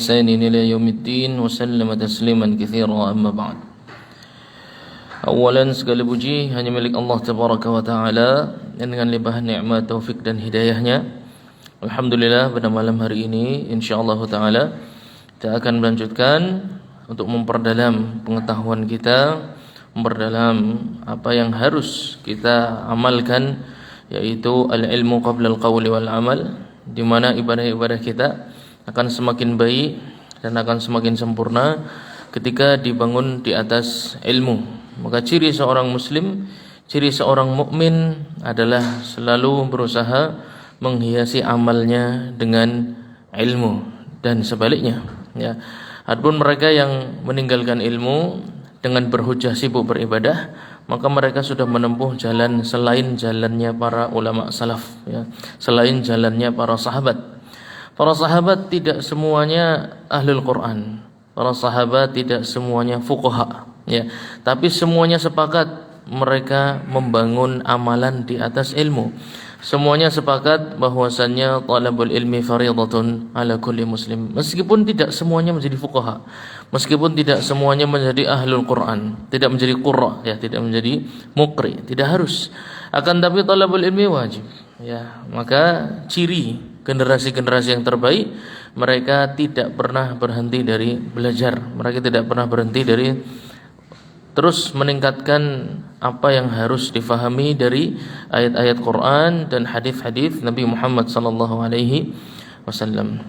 بإحسان إلى يوم الدين وسلم تسليما كثيرا أما بعد. Awalan segala puji hanya milik Allah Tabaraka wa Ta'ala yang dengan limpahan nikmat, taufik dan hidayahnya. Alhamdulillah pada malam hari ini insyaallah Ta'ala kita akan melanjutkan untuk memperdalam pengetahuan kita, memperdalam apa yang harus kita amalkan, yaitu al-ilmu qabla al-qawli wal amal, di mana ibadah-ibadah kita akan semakin baik dan akan semakin sempurna ketika dibangun di atas ilmu. Maka ciri seorang muslim, ciri seorang mukmin adalah selalu berusaha menghiasi amalnya dengan ilmu dan sebaliknya, ya. Adapun mereka yang meninggalkan ilmu dengan berhujah sibuk beribadah, maka mereka sudah menempuh jalan selain jalannya para ulama salaf, ya, selain jalannya para sahabat. Para sahabat tidak semuanya ahlul Quran. Para sahabat tidak semuanya fuqaha, ya, tapi semuanya sepakat mereka membangun amalan di atas ilmu. Semuanya sepakat bahwasannya talabul ilmi fariidatun ala kulli muslim. Meskipun tidak semuanya menjadi fuqaha, meskipun tidak semuanya menjadi ahlul Quran, tidak menjadi qurra, ya, tidak menjadi muqri, tidak harus. Akan tapi talabul ilmi wajib, ya. Maka ciri generasi-generasi yang terbaik, mereka tidak pernah berhenti dari belajar. Mereka tidak pernah berhenti dari terus meningkatkan apa yang harus difahami dari ayat-ayat Quran dan hadis-hadis Nabi Muhammad sallallahu alaihi wasallam.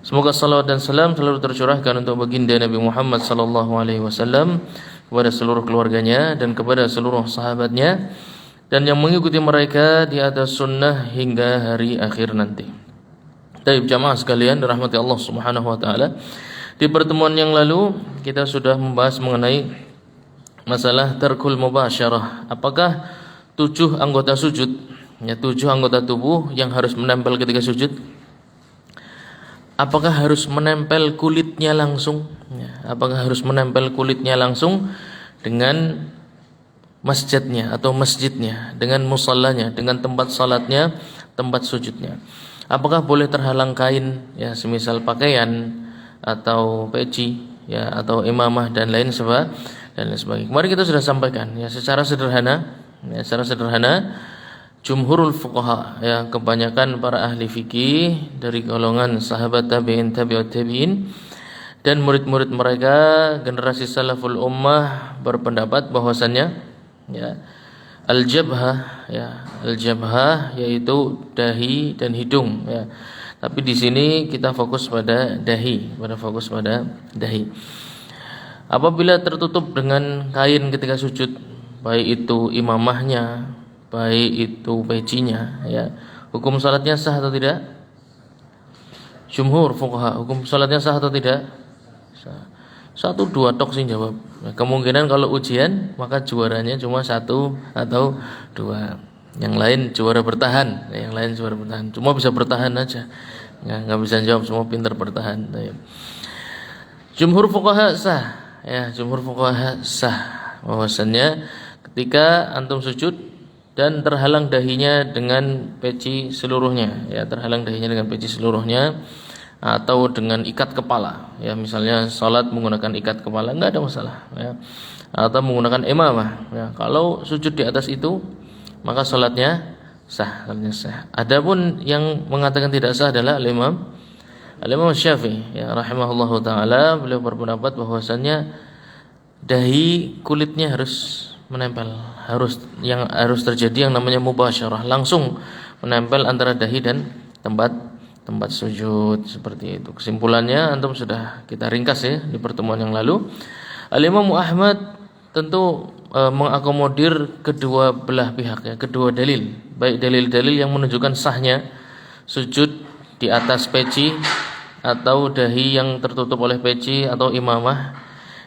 Semoga salawat dan salam selalu tercurahkan untuk baginda Nabi Muhammad sallallahu alaihi wasallam, kepada seluruh keluarganya dan kepada seluruh sahabatnya dan yang mengikuti mereka di atas sunnah hingga hari akhir nanti. Baik jamaah sekalian dirahmati Allah Subhanahu wa taala. Di pertemuan yang lalu kita sudah membahas mengenai masalah tarkul mubasyarah. Apakah 7 anggota sujud, ya, 7 anggota tubuh yang harus menempel ketika sujud? Apakah harus menempel kulitnya langsung? Ya, apakah harus menempel kulitnya langsung dengan masjidnya atau masjidnya, dengan musallanya, dengan tempat salatnya, tempat sujudnya? Apakah boleh terhalang kain, ya, semisal pakaian atau peci, ya, atau imamah dan lain sebagainya. Kemarin kita sudah sampaikan, ya, secara sederhana, jumhurul fuqaha, ya, kebanyakan para ahli fikih dari golongan sahabat tabi'in, tabi'ut tabi'in dan murid-murid mereka generasi salaful ummah berpendapat bahwasannya, ya, al-jabhah, ya, al-jabhah yaitu dahi dan hidung, ya. Tapi di sini kita fokus pada dahi, Apabila tertutup dengan kain ketika sujud, baik itu imamahnya, baik itu pecinya, ya, hukum salatnya sah atau tidak? Jumhur fuqaha, hukum salatnya sah atau tidak? Sah. 1-2 tok sih jawab. Kemungkinan kalau ujian maka juaranya cuma 1 atau 2. Yang lain juara bertahan, Cuma bisa bertahan aja. Enggak bisa jawab, semua pintar bertahan. Jumhur fuqaha sah, ya, bahwasannya ketika antum sujud dan terhalang dahinya dengan peci seluruhnya, ya, atau dengan ikat kepala, ya, misalnya salat menggunakan ikat kepala, enggak ada masalah, ya, atau menggunakan imamah, ya. Kalau sujud di atas itu maka salatnya sah. Adapun yang mengatakan tidak sah adalah Al-Imam Syafi'i, ya, rahimahullahu taala. Beliau berpendapat bahwasannya dahi kulitnya harus menempel, harus terjadi yang namanya mubasyarah, langsung menempel antara dahi dan tempat sujud, seperti itu. Kesimpulannya antum sudah kita ringkas, ya, di pertemuan yang lalu. Al-Imam Ahmad tentu mengakomodir kedua belah pihak, ya, kedua dalil, baik dalil-dalil yang menunjukkan sahnya sujud di atas peci atau dahi yang tertutup oleh peci atau imamah,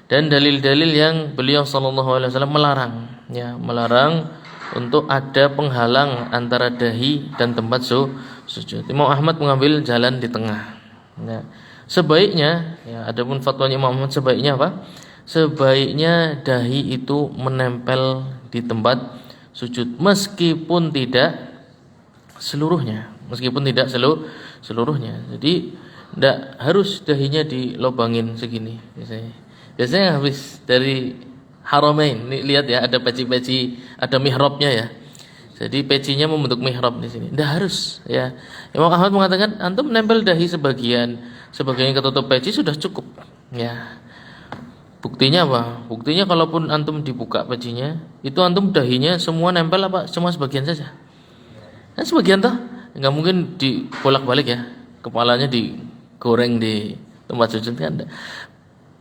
dan dalil-dalil yang beliau sallallahu alaihi wasallam melarang untuk ada penghalang antara dahi dan tempat sujud. Imam Ahmad mengambil jalan di tengah. Ya. Sebaiknya, ya, adapun fatwanya Imam Ahmad sebaiknya apa? Sebaiknya dahi itu menempel di tempat sujud meskipun tidak seluruhnya. Jadi Nggak harus dahinya dilobangin segini biasanya. Biasanya habis dari Haramain. Nih, lihat ya, ada peci-peci, ada mihrabnya ya. Jadi pecinya membentuk mihrab di sini. Nggak harus ya. Imam Ahmad mengatakan antum nempel dahi sebagian ketutup peci sudah cukup ya. Buktinya apa? Buktinya kalaupun antum dibuka pecinya, itu antum dahinya semua nempel apa cuma sebagian saja? Kan sebagian toh, nggak mungkin dibolak-balik ya. Kepalanya digoreng di tempat sujud kan.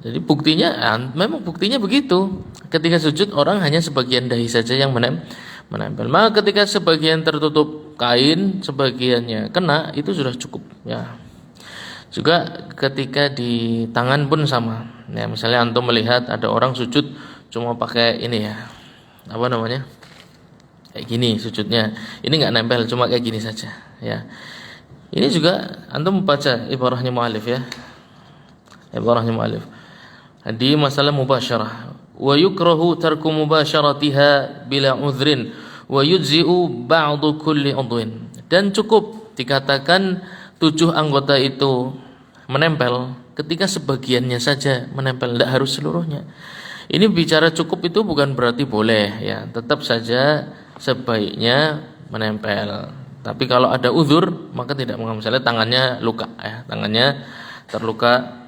Jadi buktinya, memang buktinya begitu. Ketika sujud orang hanya sebagian dahi saja yang menempel. Maka ketika sebagian tertutup kain, sebagiannya kena, itu sudah cukup ya. Juga ketika di tangan pun sama. Ya, misalnya antum melihat ada orang sujud cuma pakai ini ya, apa namanya? Kayak gini sujudnya. Ini nggak nempel, cuma kayak gini saja. Ya. Ini juga antum baca ibarahnya mu'alif ya. Ibarahnya mu'alif. Di masalah mubasyarah. Wa yukrahu tarku mubasyaratiha bila udhrin wa yujzi'u ba'du kulli udhwin. Dan cukup dikatakan 7 anggota itu menempel ketika sebagiannya saja menempel, tidak harus seluruhnya. Ini bicara cukup itu bukan berarti boleh ya, tetap saja sebaiknya menempel. Tapi kalau ada uzur maka tidak mengapa. Misalnya tangannya luka ya, tangannya terluka,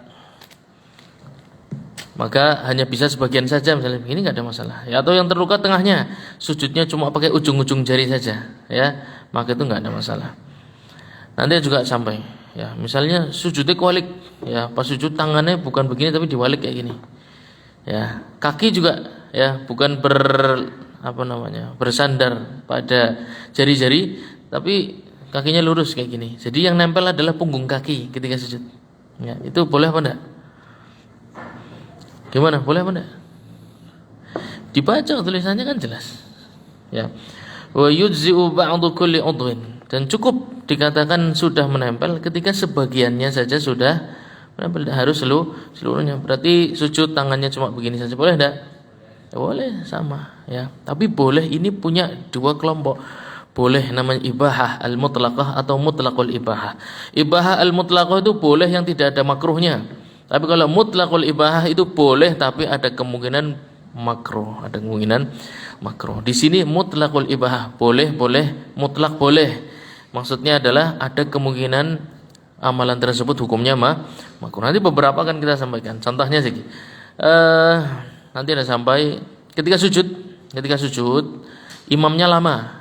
maka hanya bisa sebagian saja, misalnya ini nggak ada masalah ya. Atau yang terluka tengahnya, sujudnya cuma pakai ujung-ujung jari saja ya, maka itu nggak ada masalah. Nanti juga sampai ya, misalnya sujudnya kualik ya, pas sujud tangannya bukan begini tapi diwalik kayak gini ya. Kaki juga ya, bukan bersandar pada jari-jari tapi kakinya lurus kayak gini. Jadi yang nempel adalah punggung kaki ketika sujud ya. Itu boleh apa enggak? Gimana, boleh apa enggak? Dibaca tulisannya kan jelas ya. Wa yujzi'u ba'du kulli udhwin. Dan cukup dikatakan sudah menempel ketika sebagiannya saja sudah menempel, tidak harus seluruhnya. Berarti sujud tangannya cuma begini saja, boleh enggak? Ya, boleh, sama ya. Tapi boleh ini punya 2 kelompok. Boleh namanya ibahah al-mutlaqah atau mutlaqul ibahah. Ibahah al-mutlaqah itu boleh yang tidak ada makruhnya. Tapi kalau mutlaqul ibahah itu boleh tapi ada kemungkinan makruh, ada kemungkinan makruh. Di sini mutlaqul ibahah boleh, mutlak boleh. Maksudnya adalah ada kemungkinan amalan tersebut hukumnya makruh. Nanti beberapa akan kita sampaikan. Contohnya sih, nanti ada sampai ketika sujud, imamnya lama.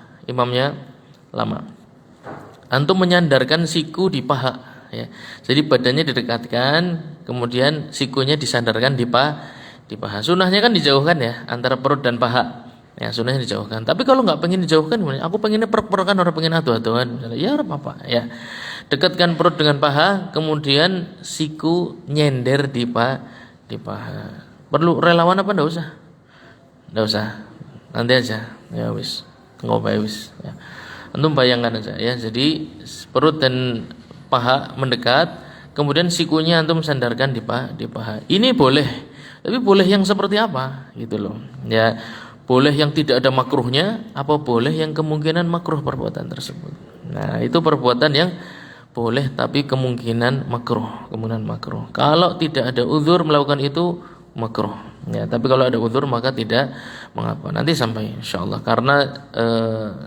Antum menyandarkan siku di paha. Ya. Jadi badannya didekatkan, kemudian sikunya disandarkan di paha. Sunahnya kan dijauhkan ya, antara perut dan paha. Ya, sunahnya dijauhkan. Tapi kalau nggak pengen dijauhkan, aku pengennya perut-perokan, orang pengen adu-aduan, ya apa ya. Dekatkan perut dengan paha, kemudian siku nyender di paha. Perlu relawan apa enggak usah? Enggak usah. Nanti aja. Ya wis. Ngobae wis ya. Antum bayangkan aja ya. Jadi perut dan paha mendekat, kemudian sikunya antum sandarkan di paha. Ini boleh. Tapi boleh yang seperti apa? Gitu loh. Ya. Boleh yang tidak ada makruhnya, apa boleh yang kemungkinan makruh perbuatan tersebut. Nah, itu perbuatan yang boleh tapi kemungkinan makruh. Kalau tidak ada uzur melakukan itu makruh. Ya, tapi kalau ada uzur maka tidak mengapa. Nanti sampai insyaallah. Karena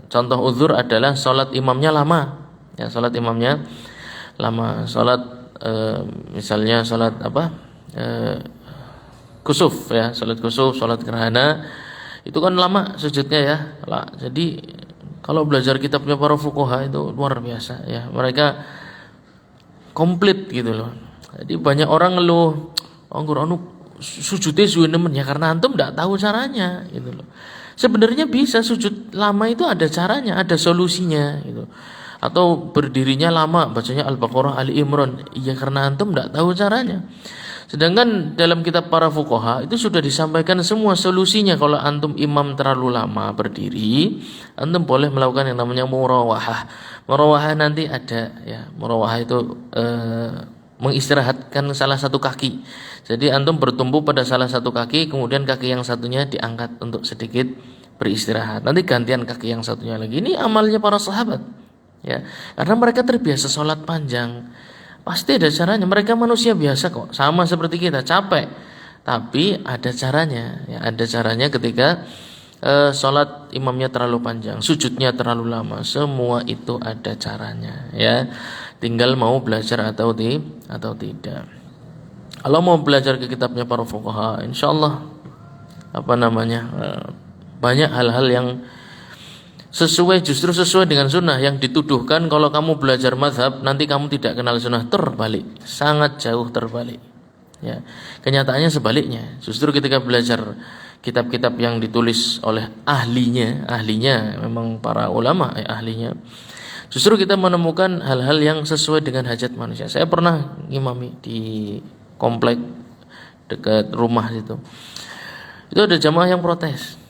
contoh uzur adalah salat imamnya lama. Ya, salat imamnya lama. Salat misalnya salat kusuf ya, salat kusuf, salat gerhana. Itu kan lama sujudnya ya. Jadi kalau belajar kitabnya para fuqaha itu luar biasa ya. Mereka komplit gitu loh. Jadi banyak orang ngeluh, sujudnya suwe nemen ya karena antum enggak tahu caranya gitu loh. Sebenarnya bisa sujud lama itu ada caranya, ada solusinya gitu. Atau berdirinya lama bacanya Al-Baqarah, Ali Imran, iya karena antum enggak tahu caranya. Sedangkan dalam kitab para fuqaha itu sudah disampaikan semua solusinya. Kalau antum imam terlalu lama berdiri, antum boleh melakukan yang namanya murawahah. Murawahah nanti ada ya. Murawahah itu mengistirahatkan salah satu kaki. Jadi antum bertumpu pada salah satu kaki, kemudian kaki yang satunya diangkat untuk sedikit beristirahat. Nanti gantian kaki yang satunya lagi. Ini amalnya para sahabat. Ya, karena mereka terbiasa sholat panjang. Pasti ada caranya. Mereka manusia biasa kok, sama seperti kita, capek. Tapi ada caranya. Ya, ada caranya ketika sholat imamnya terlalu panjang, sujudnya terlalu lama. Semua itu ada caranya. Ya, tinggal mau belajar atau tidak. Kalau mau belajar ke kitabnya para fuqaha, insyaallah banyak hal-hal yang justru sesuai dengan sunnah. Yang dituduhkan kalau kamu belajar mazhab nanti kamu tidak kenal sunnah, terbalik, sangat jauh terbalik. Ya, kenyataannya sebaliknya. Justru ketika belajar kitab-kitab yang ditulis oleh ahlinya memang para ulama ahlinya, justru kita menemukan hal-hal yang sesuai dengan hajat manusia. Saya pernah ngimami di komplek dekat rumah itu ada jamaah yang protes.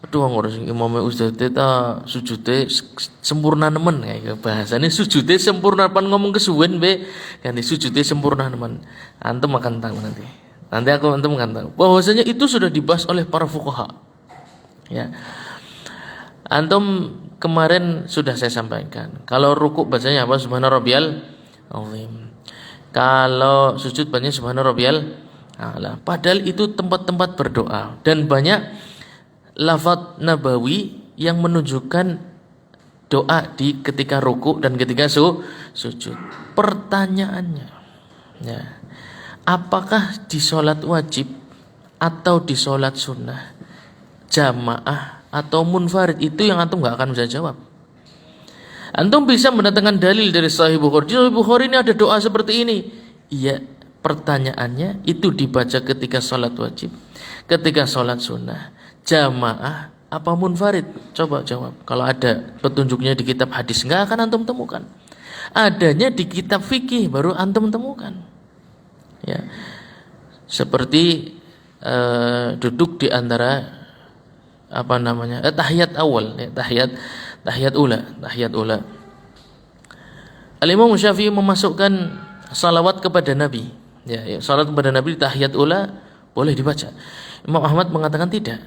Aduh ngurus imamnya ustaz ta sujude sempurna nemen kayak bahasane sujude sempurna pan ngomong kesuwen be kan sujude sempurna nemen. Antum akan tahu nanti antum akan tahu bahwasanya itu sudah dibahas oleh para fuqaha. Ya. Antum kemarin sudah saya sampaikan. Kalau ruku bacanya apa? Subhana rabbiyal azim. Kalau sujud bacanya subhana rabbiyal a'la. Padahal itu tempat-tempat berdoa dan banyak lafaz nabawi yang menunjukkan doa di ketika ruku dan ketika sujud. Pertanyaannya, ya, apakah di sholat wajib atau di sholat sunnah, jamaah atau munfarid, itu yang antum nggak akan bisa jawab. Antum bisa mendatangkan dalil dari Sahih Bukhari. Di Sahih Bukhari ini ada doa seperti ini. Iya, pertanyaannya itu dibaca ketika sholat wajib, ketika sholat sunnah, jamaah apa munfarid? Coba jawab. Kalau ada petunjuknya di kitab hadis, nggak akan antum temukan. Adanya di kitab fikih baru antum temukan. Ya, seperti duduk di antara tahiyat awal, ya, tahiyat ula. Al-Imam Syafi'i memasukkan salawat kepada Nabi. Ya, salat kepada Nabi di tahiyat ula boleh dibaca. Imam Ahmad mengatakan tidak.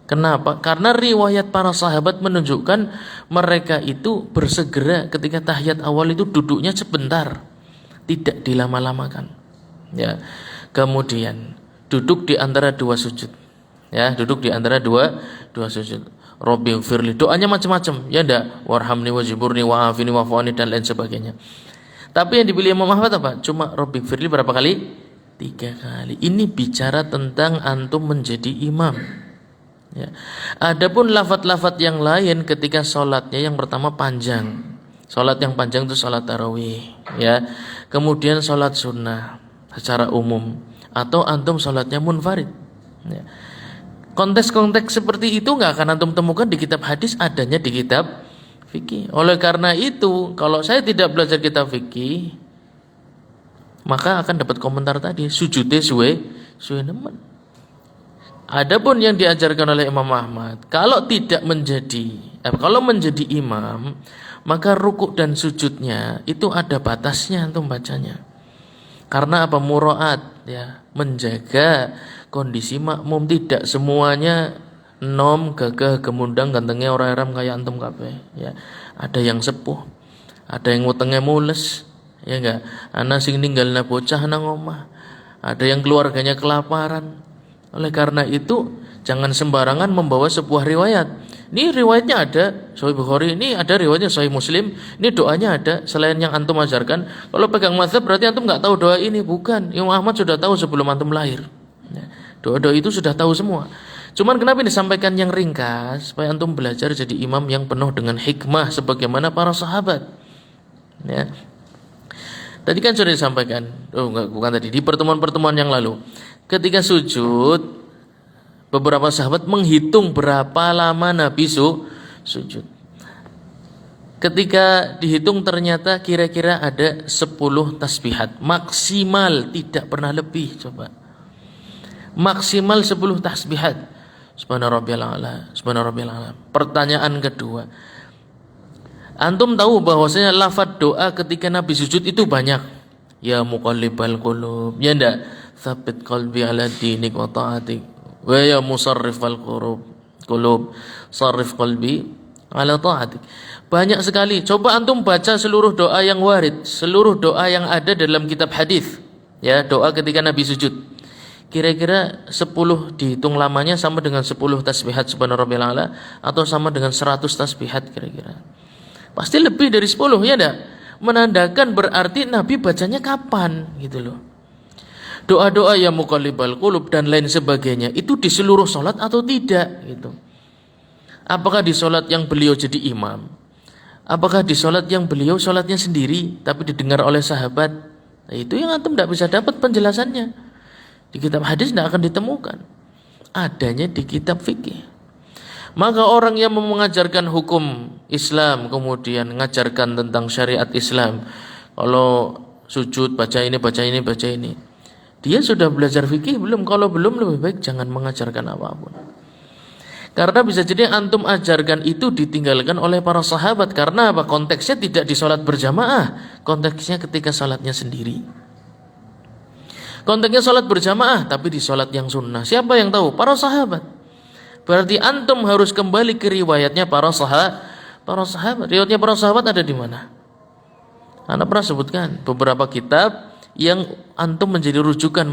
Kenapa? Karena riwayat para sahabat menunjukkan mereka itu bersegera ketika tahiyat awal itu duduknya sebentar, tidak dilama-lamakan. Ya. Kemudian duduk di antara dua sujud. Ya, duduk di antara dua sujud. Rabbighfirli, doanya macam-macam, ya ndak? Warhamni wajiburni wa'afini wa'fu'ani dan lain sebagainya. Tapi yang dipilih Imam Ahmad apa? Cuma Rabbighfirli berapa kali? 3 kali. Ini bicara tentang antum menjadi imam. Ya. Adapun lafaz-lafaz yang lain ketika sholatnya, yang pertama panjang. Sholat yang panjang itu sholat tarawih. Ya. Kemudian sholat sunnah secara umum. Atau antum sholatnya munfarid. Ya. Konteks-konteks seperti itu nggak akan antum temukan di kitab hadis, adanya di kitab fikih. Oleh karena itu, kalau saya tidak belajar kitab fikih, maka akan dapat komentar tadi, sujudnya suwe nemen. Adapun yang diajarkan oleh Imam Ahmad, kalau menjadi imam, maka rukuk dan sujudnya itu ada batasnya antum bacanya. Karena apa? Muraat, ya, menjaga kondisi makmum, tidak semuanya nom gagah gemundang gantengnya orang-orang kayak antum kabeh, ya. Ada yang sepuh, ada yang wetenge mules, ya enggak? Ana sing ninggalna bocah nang omah, ada yang keluarganya kelaparan. Oleh karena itu, jangan sembarangan membawa sebuah riwayat. Ini riwayatnya ada Sahih Bukhari, ini ada riwayatnya Sahih Muslim, ini doanya ada selain yang antum ajarkan. Kalau pegang mazhab berarti antum enggak tahu doa ini, bukan. Imam Ahmad sudah tahu sebelum antum lahir. Ya, doa-doa itu sudah tahu semua. Cuman kenapa disampaikan yang ringkas? Supaya antum belajar jadi imam yang penuh dengan hikmah sebagaimana para sahabat. Ya. Tadi kan sudah disampaikan. Bukan tadi, di pertemuan-pertemuan yang lalu. Ketika sujud, beberapa sahabat menghitung berapa lama Nabi sujud. Ketika dihitung ternyata kira-kira ada 10 tasbihat maksimal, tidak pernah lebih. Coba, maksimal 10 tasbihat. Subhana rabbiyal a'la, subhana rabbiyal a'la. Pertanyaan kedua, antum tahu bahwasanya lafaz doa ketika Nabi sujud itu banyak. Ya muqallibal qulub, ya ndak? Tsabbit qalbi ala dinik wa ta'atik. Wa ya musarrifal qulub, sarrif qalbi ala ta'atik. Banyak sekali. Coba antum baca seluruh doa yang warid, seluruh doa yang ada dalam kitab hadis. Ya, doa ketika Nabi sujud. Kira-kira 10 dihitung lamanya sama dengan 10 tasbihat subhanarabbiyal a'la atau sama dengan 100 tasbihat kira-kira. Pasti lebih dari 10, ya enggak? Menandakan berarti Nabi bacanya kapan gitu loh. Doa-doa yang muqallibal qulub dan lain sebagainya itu di seluruh salat atau tidak gitu. Apakah di salat yang beliau jadi imam? Apakah di salat yang beliau salatnya sendiri tapi didengar oleh sahabat? Nah, itu yang antum tidak bisa dapat penjelasannya. Di kitab hadis tidak akan ditemukan. Adanya di kitab fikih. Maka orang yang mengajarkan hukum Islam, kemudian mengajarkan tentang syariat Islam, kalau sujud baca ini, baca ini, baca ini, dia sudah belajar fikih belum? Kalau belum, lebih baik jangan mengajarkan apapun. Karena bisa jadi antum ajarkan itu ditinggalkan oleh para sahabat. Karena apa? Konteksnya tidak di sholat berjamaah, konteksnya ketika sholatnya sendiri. Konteksnya sholat berjamaah, tapi di sholat yang sunnah. Siapa yang tahu? Para sahabat. Berarti antum harus kembali ke riwayatnya para sahabat. Riwayatnya para sahabat ada di mana? Anda pernah sebutkan beberapa kitab yang antum menjadi rujukan,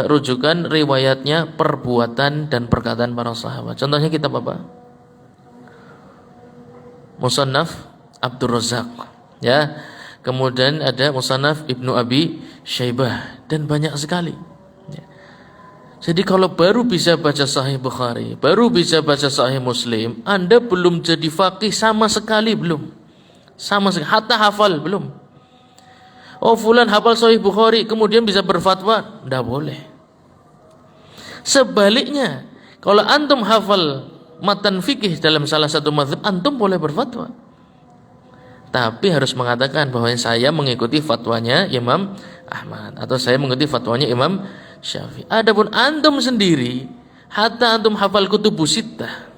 rujukan riwayatnya perbuatan dan perkataan para sahabat. Contohnya kitab apa? Musannaf Abdul Razak, ya. Kemudian ada Musannaf Ibnu Abi Syaibah dan banyak sekali. Ya. Jadi kalau baru bisa baca Sahih Bukhari, baru bisa baca Sahih Muslim, Anda belum jadi faqih sama sekali belum. Sama sekali, hatta hafal belum. Oh fulan hafal Sahih Bukhari kemudian bisa berfatwa, tidak boleh. Sebaliknya, kalau antum hafal matan fikih dalam salah satu mazhab, antum boleh berfatwa. Tapi harus mengatakan bahwa saya mengikuti fatwanya Imam Ahmad atau saya mengikuti fatwanya Imam Syafi'i. Adapun antum sendiri, hatta antum hafal kutubus sittah,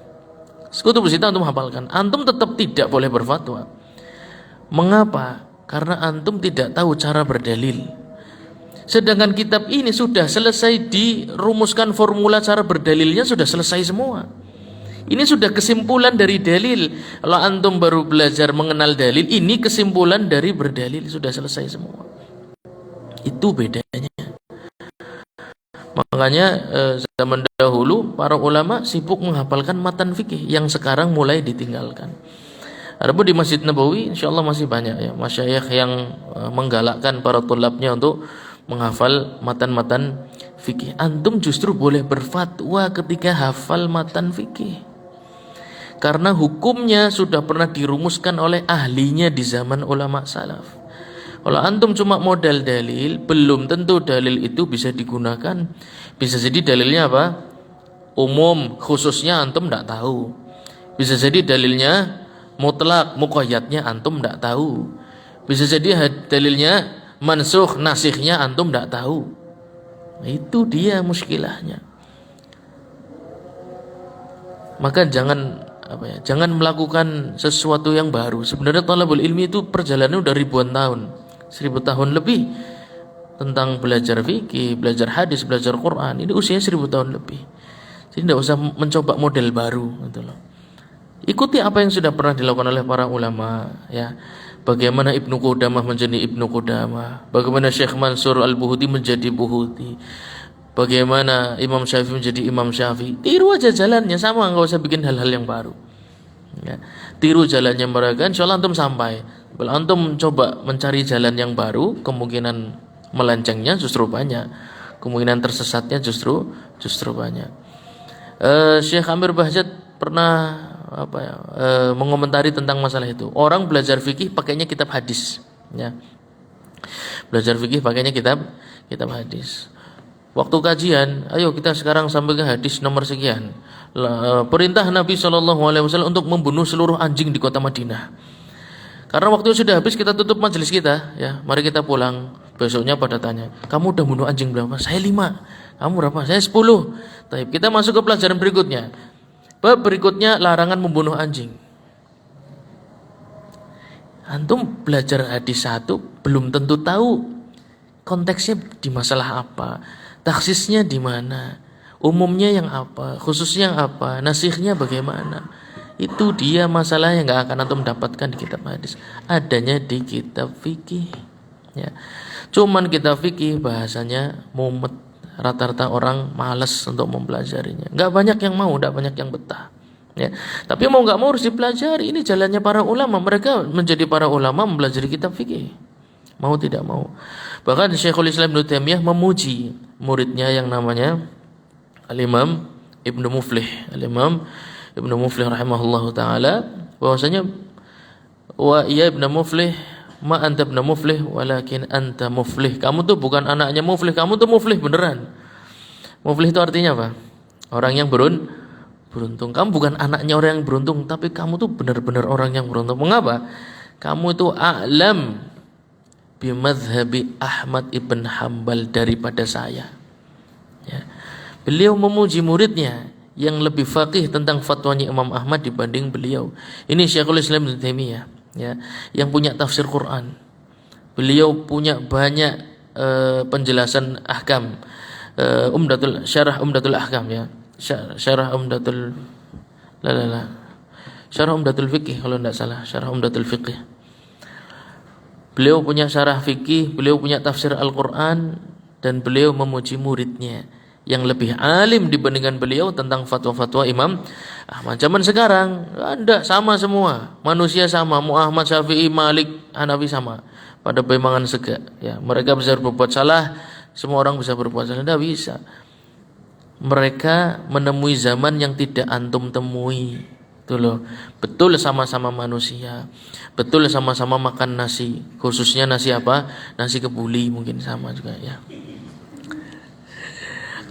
antum hafalkan, antum tetap tidak boleh berfatwa. Mengapa? Karena antum tidak tahu cara berdalil. Sedangkan kitab ini sudah selesai dirumuskan, formula cara berdalilnya sudah selesai semua. Ini sudah kesimpulan dari dalil. Kalau antum baru belajar mengenal dalil, ini kesimpulan dari berdalil, sudah selesai semua. Itu bedanya. Makanya zaman dahulu para ulama sibuk menghafalkan matan fikih yang sekarang mulai ditinggalkan. Adapun di Masjid Nabawi insyaallah masih banyak ya masyayikh yang menggalakkan para tulabnya untuk menghafal matan-matan fikih. Antum justru boleh berfatwa ketika hafal matan fikih. Karena hukumnya sudah pernah dirumuskan oleh ahlinya di zaman ulama salaf. Kalau antum cuma modal dalil, belum tentu dalil itu bisa digunakan. Bisa jadi dalilnya apa? Umum, khususnya antum tidak tahu. Bisa jadi dalilnya mutlak, muqayyadnya antum tidak tahu. Bisa jadi dalilnya mansukh, nasikhnya antum tidak tahu. Nah, itu dia muskilahnya. Maka jangan melakukan sesuatu yang baru. Sebenarnya talabul ilmi itu perjalanan udah ribuan tahun, 1000 tahun lebih tentang belajar fikih, belajar hadis, belajar Quran. Ini usianya 1000 tahun lebih. Jadi tidak usah mencoba model baru gitu loh. Ikuti apa yang sudah pernah dilakukan oleh para ulama ya. Bagaimana Ibnu Qudamah menjadi Ibnu Qudamah, bagaimana Syekh Mansur Al-Buhuti menjadi Buhuti, bagaimana Imam Syafi'i menjadi Imam Syafi'i. Tiru aja jalannya sama, enggak usah bikin hal-hal yang baru ya. Tiru jalannya mereka, insyaallah antum sampai. Kalau antum coba mencari jalan yang baru, kemungkinan melencengnya justru banyak, kemungkinan tersesatnya justru banyak. Syekh Amir Bahjat pernah mengomentari tentang masalah itu. Orang belajar fikih pakainya kitab hadis ya. Belajar fikih pakainya kitab hadis. Waktu kajian, ayo kita sekarang sampai ke hadis nomor sekian. Perintah Nabi SAW untuk membunuh seluruh anjing di kota Madinah. Karena waktu sudah habis, kita tutup majelis kita ya. Mari kita pulang. Besoknya pada tanya, kamu udah bunuh anjing berapa? Saya 5. Kamu berapa? Saya 10. Baik, kita masuk ke pelajaran berikutnya. Bab berikutnya larangan membunuh anjing. Antum belajar hadis 1 belum tentu tahu konteksnya di masalah apa, taksisnya di mana, umumnya yang apa, khususnya yang apa, nasikhnya bagaimana. Itu dia masalah yang nggak akan antum dapatkan di kitab hadis, adanya di kitab fikih. Ya. Cuman kitab fikih bahasanya mumet, rata-rata orang malas untuk mempelajarinya. Nggak banyak yang mau, nggak banyak yang betah. Ya. Tapi mau nggak mau harus dipelajari. Ini jalannya para ulama. Mereka menjadi para ulama mempelajari kitab fikih. Mau tidak mau. Bahkan Syekhul Islam Ibnu Taimiyah memuji muridnya yang namanya Al-Imam Ibnu Muflih. Al-Imam Ibnu Muflih rahimahullahu taala bahwasanya wa ya Ibnu Muflih ma anta Ibnu Muflih walakin anta muflih. Kamu tuh bukan anaknya Muflih, kamu tuh muflih beneran. Muflih itu artinya apa? Orang yang beruntung. Kamu bukan anaknya orang yang beruntung, tapi kamu tuh benar-benar orang yang beruntung. Mengapa? Kamu itu a'lam bimadhhabi Ahmad ibn Hanbal daripada saya. Ya. Beliau memuji muridnya yang lebih faqih tentang fatwanya Imam Ahmad dibanding beliau. Ini Syekhul Islam Ibnu Taimiyah, ya, yang punya tafsir Quran. Beliau punya banyak penjelasan ahkam, syarah Umdatul Ahkam, ya. Syarah Umdatul Syarah Umdatul Fiqh kalau tidak salah, Syarah Umdatul Fiqh. Beliau punya syarah fikih, beliau punya tafsir Al-Quran, dan beliau memuji muridnya yang lebih alim dibandingkan beliau tentang fatwa-fatwa Imam Ahmad. Zaman sekarang ada sama semua, manusia sama, Muhammad, Syafi'i, Malik, Hanafi sama, pada pembangan sega. Ya, mereka bisa berbuat salah, semua orang bisa berbuat salah, tidak bisa. Mereka menemui zaman yang tidak antum temui. Itu loh. Betul sama-sama manusia, betul sama-sama makan nasi, khususnya nasi apa? Nasi kebuli mungkin sama juga, ya.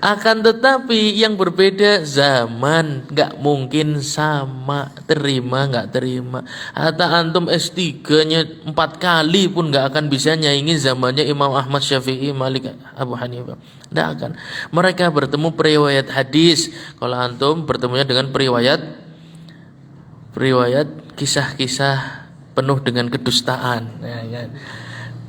Akan tetapi yang berbeda zaman, nggak mungkin sama, terima nggak terima. Hatta antum S3-nya 4 kali pun nggak akan bisa nyaingi zamannya Imam Ahmad, Syafi'i, Malik, Abu Hanifah. Nggak akan. Mereka bertemu periwayat hadis. Kalau antum bertemunya dengan periwayat kisah-kisah penuh dengan kedustaan, ya, kan?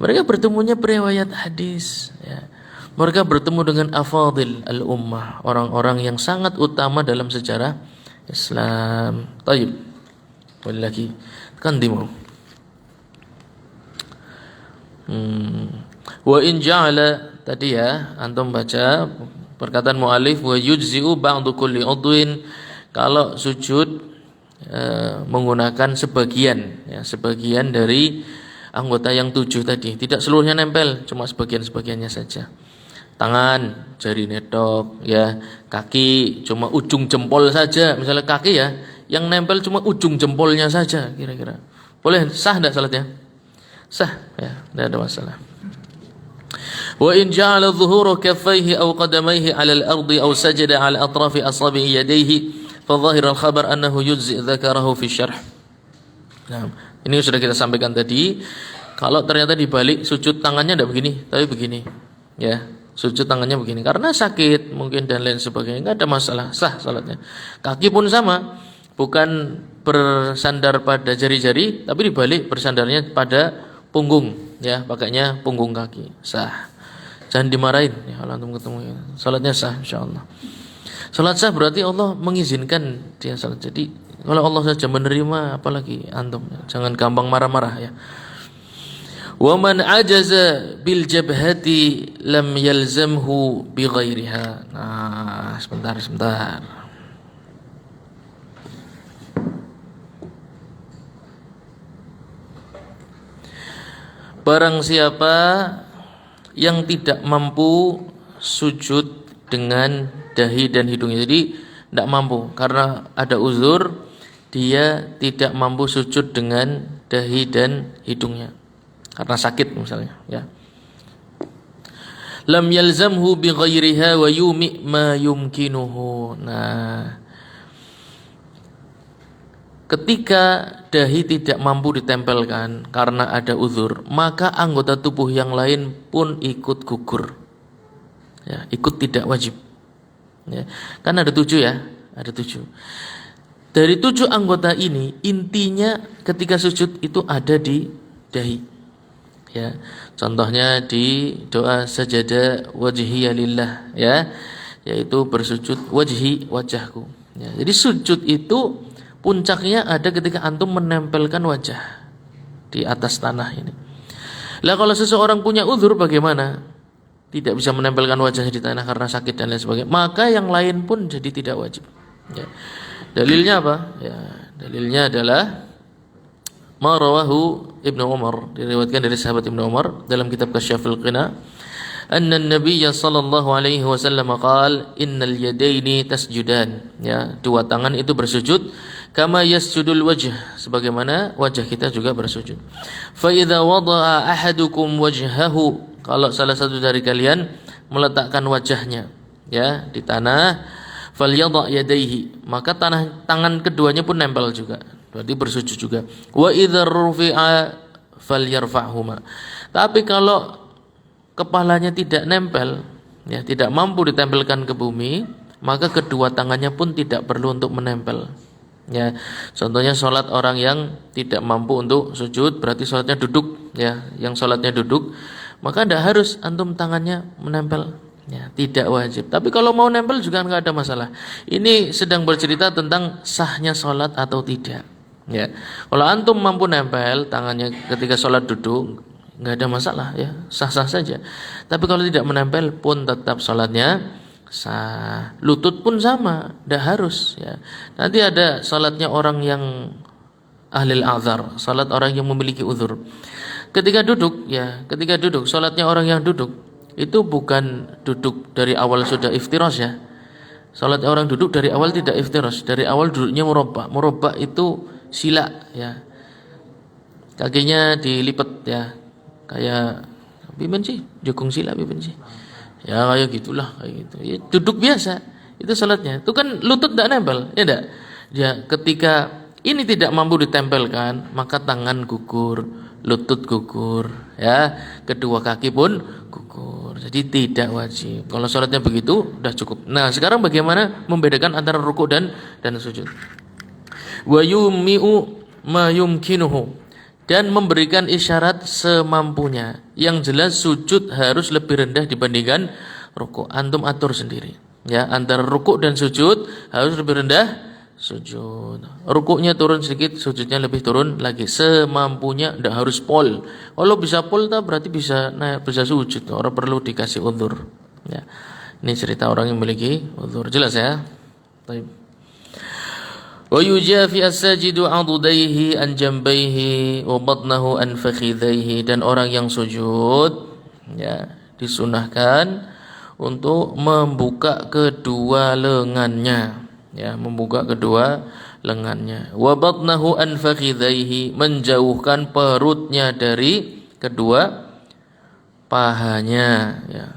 Mereka bertemunya periwayat hadis, ya. Mereka bertemu dengan afadil al-ummah, orang-orang yang sangat utama dalam sejarah Islam. Taib. Wallahi kandimu. Wa in ja'ala, tadi ya antum baca perkataan muallif, wa yujzi'u ba'du kulli udwin, kalau sujud menggunakan sebagian, ya, sebagian dari anggota yang 7 tadi, tidak seluruhnya nempel, cuma sebagian-sebagiannya saja. Tangan, jari netok, ya, kaki cuma ujung jempol saja, misalnya kaki, ya, yang nempel cuma ujung jempolnya saja, kira-kira boleh, sah tidak salatnya? Sah, ya, tidak ada masalah. Wa in ja'ala dhuhuru kaffaihi aw qadamayhi 'ala al-ardi aw sajada 'ala atrafi asabi'i yadayhi fa dhahir al-khabar annahu yujzi dzakarahu fi syarh. Nah, ini sudah kita sampaikan tadi. Kalau ternyata dibalik sujud tangannya tidak begini, tapi begini, ya. Sujud tangannya begini karena sakit mungkin dan lain sebagainya, enggak ada masalah, sah salatnya. Kaki pun sama, bukan bersandar pada jari-jari, tapi dibalik bersandarnya pada punggung, ya, pakainya punggung kaki, sah. Jangan dimarahin, ya, kalau antum ketemu, ya. Salatnya sah insyaallah. Salat sah berarti Allah mengizinkan dia salat. Jadi kalau Allah saja menerima, apalagi antum, ya. Jangan gampang marah-marah, ya. Wa man ajaza bil jabhati lam yalzamhu bi ghairiha. Nah, sebentar. Barang siapa yang tidak mampu sujud dengan dahi dan hidungnya, jadi tidak mampu karena ada uzur, dia tidak mampu sujud dengan dahi dan hidungnya karena sakit misalnya, ya. Lam yalzamhu bi ghairiha wa yumi ma yumkinuhu. Nah, ketika dahi tidak mampu ditempelkan karena ada uzur, maka anggota tubuh yang lain pun ikut gugur, ya, ikut tidak wajib, ya. Kan ada 7, ya, ada 7. Dari 7 anggota ini, intinya ketika sujud itu ada di dahi, ya. Contohnya di doa sajadah wajhiya lillah, ya, yaitu bersujud wajhi, wajahku, ya. Jadi sujud itu puncaknya ada ketika antum menempelkan wajah di atas tanah ini. Lah kalau seseorang punya uzur bagaimana? Tidak bisa menempelkan wajahnya di tanah karena sakit dan lain sebagainya, maka yang lain pun jadi tidak wajib. Ya. Dalilnya apa? Ya, dalilnya adalah ma rawahu Ibnu Umar, diriwayatkan dari sahabat Ibnu Umar dalam kitab Kasyaful Qina, anna an-nabiy sallallahu alaihi wasallam qaal innal yadaini tasjudan, ya, dua tangan itu bersujud kama yasjudul wajh, sebagaimana wajah kita juga bersujud. Fa idza wada'a ahadukum wajhahu, kalau salah satu dari kalian meletakkan wajahnya, ya, di tanah, falyadha yadayhi, maka tangan keduanya pun nempel juga, berarti bersujud juga. Wa idza rufi'a falyarfa'huma, tapi kalau kepalanya tidak nempel, ya, tidak mampu ditempelkan ke bumi, maka kedua tangannya pun tidak perlu untuk menempel. Ya, contohnya sholat orang yang tidak mampu untuk sujud, berarti sholatnya duduk, ya, yang sholatnya duduk, maka tidak harus antum tangannya menempel, ya, tidak wajib. Tapi kalau mau nempel juga nggak ada masalah. Ini sedang bercerita tentang sahnya sholat atau tidak. Ya, kalau antum mampu nempel tangannya ketika sholat duduk, nggak ada masalah, ya, sah-sah saja. Tapi kalau tidak menempel pun tetap sholatnya sah. Lutut pun sama, tidak harus, ya. Nanti ada salatnya orang yang ahlil a'dzar, salat orang yang memiliki uzur. Ketika duduk, ya, ketika duduk, salatnya orang yang duduk itu bukan duduk dari awal sudah iftiras, ya. Salat orang duduk dari awal tidak iftiras, dari awal duduknya murabba. Murabba itu sila, ya. Kakinya dilipat, ya. Kayak pimen sih, jukung sila pimen sih. Ya kayak gitulah, kayak gitu. Ya, duduk biasa. Itu salatnya. Itu kan lutut tidak nempel, ya enggak? Ya, ketika ini tidak mampu ditempelkan, maka tangan gugur, lutut gugur, ya. Kedua kaki pun gugur. Jadi tidak wajib. Kalau salatnya begitu sudah cukup. Nah, sekarang bagaimana membedakan antara rukuk dan sujud? Wa yumi'u ma yumkinuhu, dan memberikan isyarat semampunya. Yang jelas sujud harus lebih rendah dibandingkan rukuk. Antum atur sendiri, ya, antara rukuk dan sujud harus lebih rendah sujud. Rukuknya turun sedikit, sujudnya lebih turun lagi, semampunya, tidak harus pol. Kalau bisa pol berarti bisa naik, bisa sujud. Orang perlu dikasih uzur, ya. Ini cerita orang yang memiliki uzur, jelas, ya. Baik. Wa yujafi as-sajidu 'adudaihi an jambayhi wa batnahu an fakhidhaihi, dan orang yang sujud, ya, disunahkan untuk membuka kedua lengannya, ya, membuka kedua lengannya. Wa batnahu an fakhidhaihi, menjauhkan perutnya dari kedua pahanya, ya.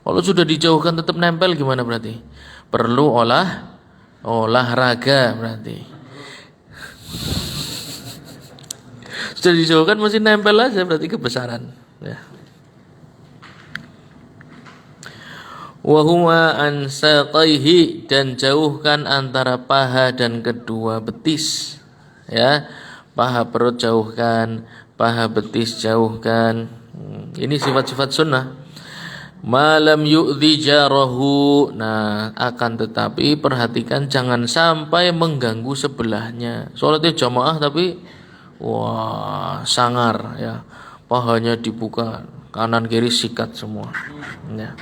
Kalau sudah dijauhkan tetap nempel gimana berarti? Perlu olahraga berarti. Sudah dijauhkan masih nempel aja berarti kebesaran, ya. Wa huwa an saqaihi, dan jauhkan antara paha dan kedua betis, ya. Paha perut jauhkan, paha betis jauhkan. Ini sifat-sifat sunnah. Malam yu'dhi jarahu. Nah, akan tetapi perhatikan jangan sampai mengganggu sebelahnya. Sholatnya jamaah tapi wah, sangar, ya. Pahanya dibuka, kanan kiri sikat semua, ya.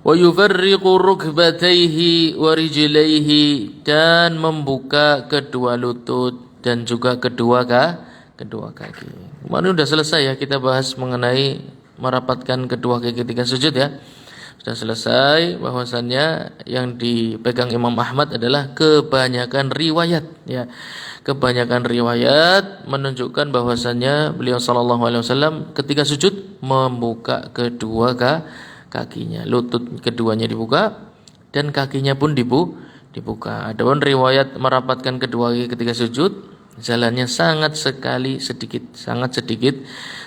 Wa yufarriqu rukbatayhi wa rijlaihi, dan membuka kedua lutut dan juga kedua kaki. Kemarin sudah selesai, ya, kita bahas mengenai merapatkan kedua kaki ketika sujud, ya. Sudah selesai bahwasannya yang dipegang Imam Ahmad adalah kebanyakan riwayat, ya. Kebanyakan riwayat menunjukkan bahwasannya beliau sallallahu alaihi wasallam ketika sujud membuka kedua kakinya, lutut keduanya dibuka dan kakinya pun dibuka. Adapun riwayat merapatkan kedua kaki ketika sujud, jalannya sangat sedikit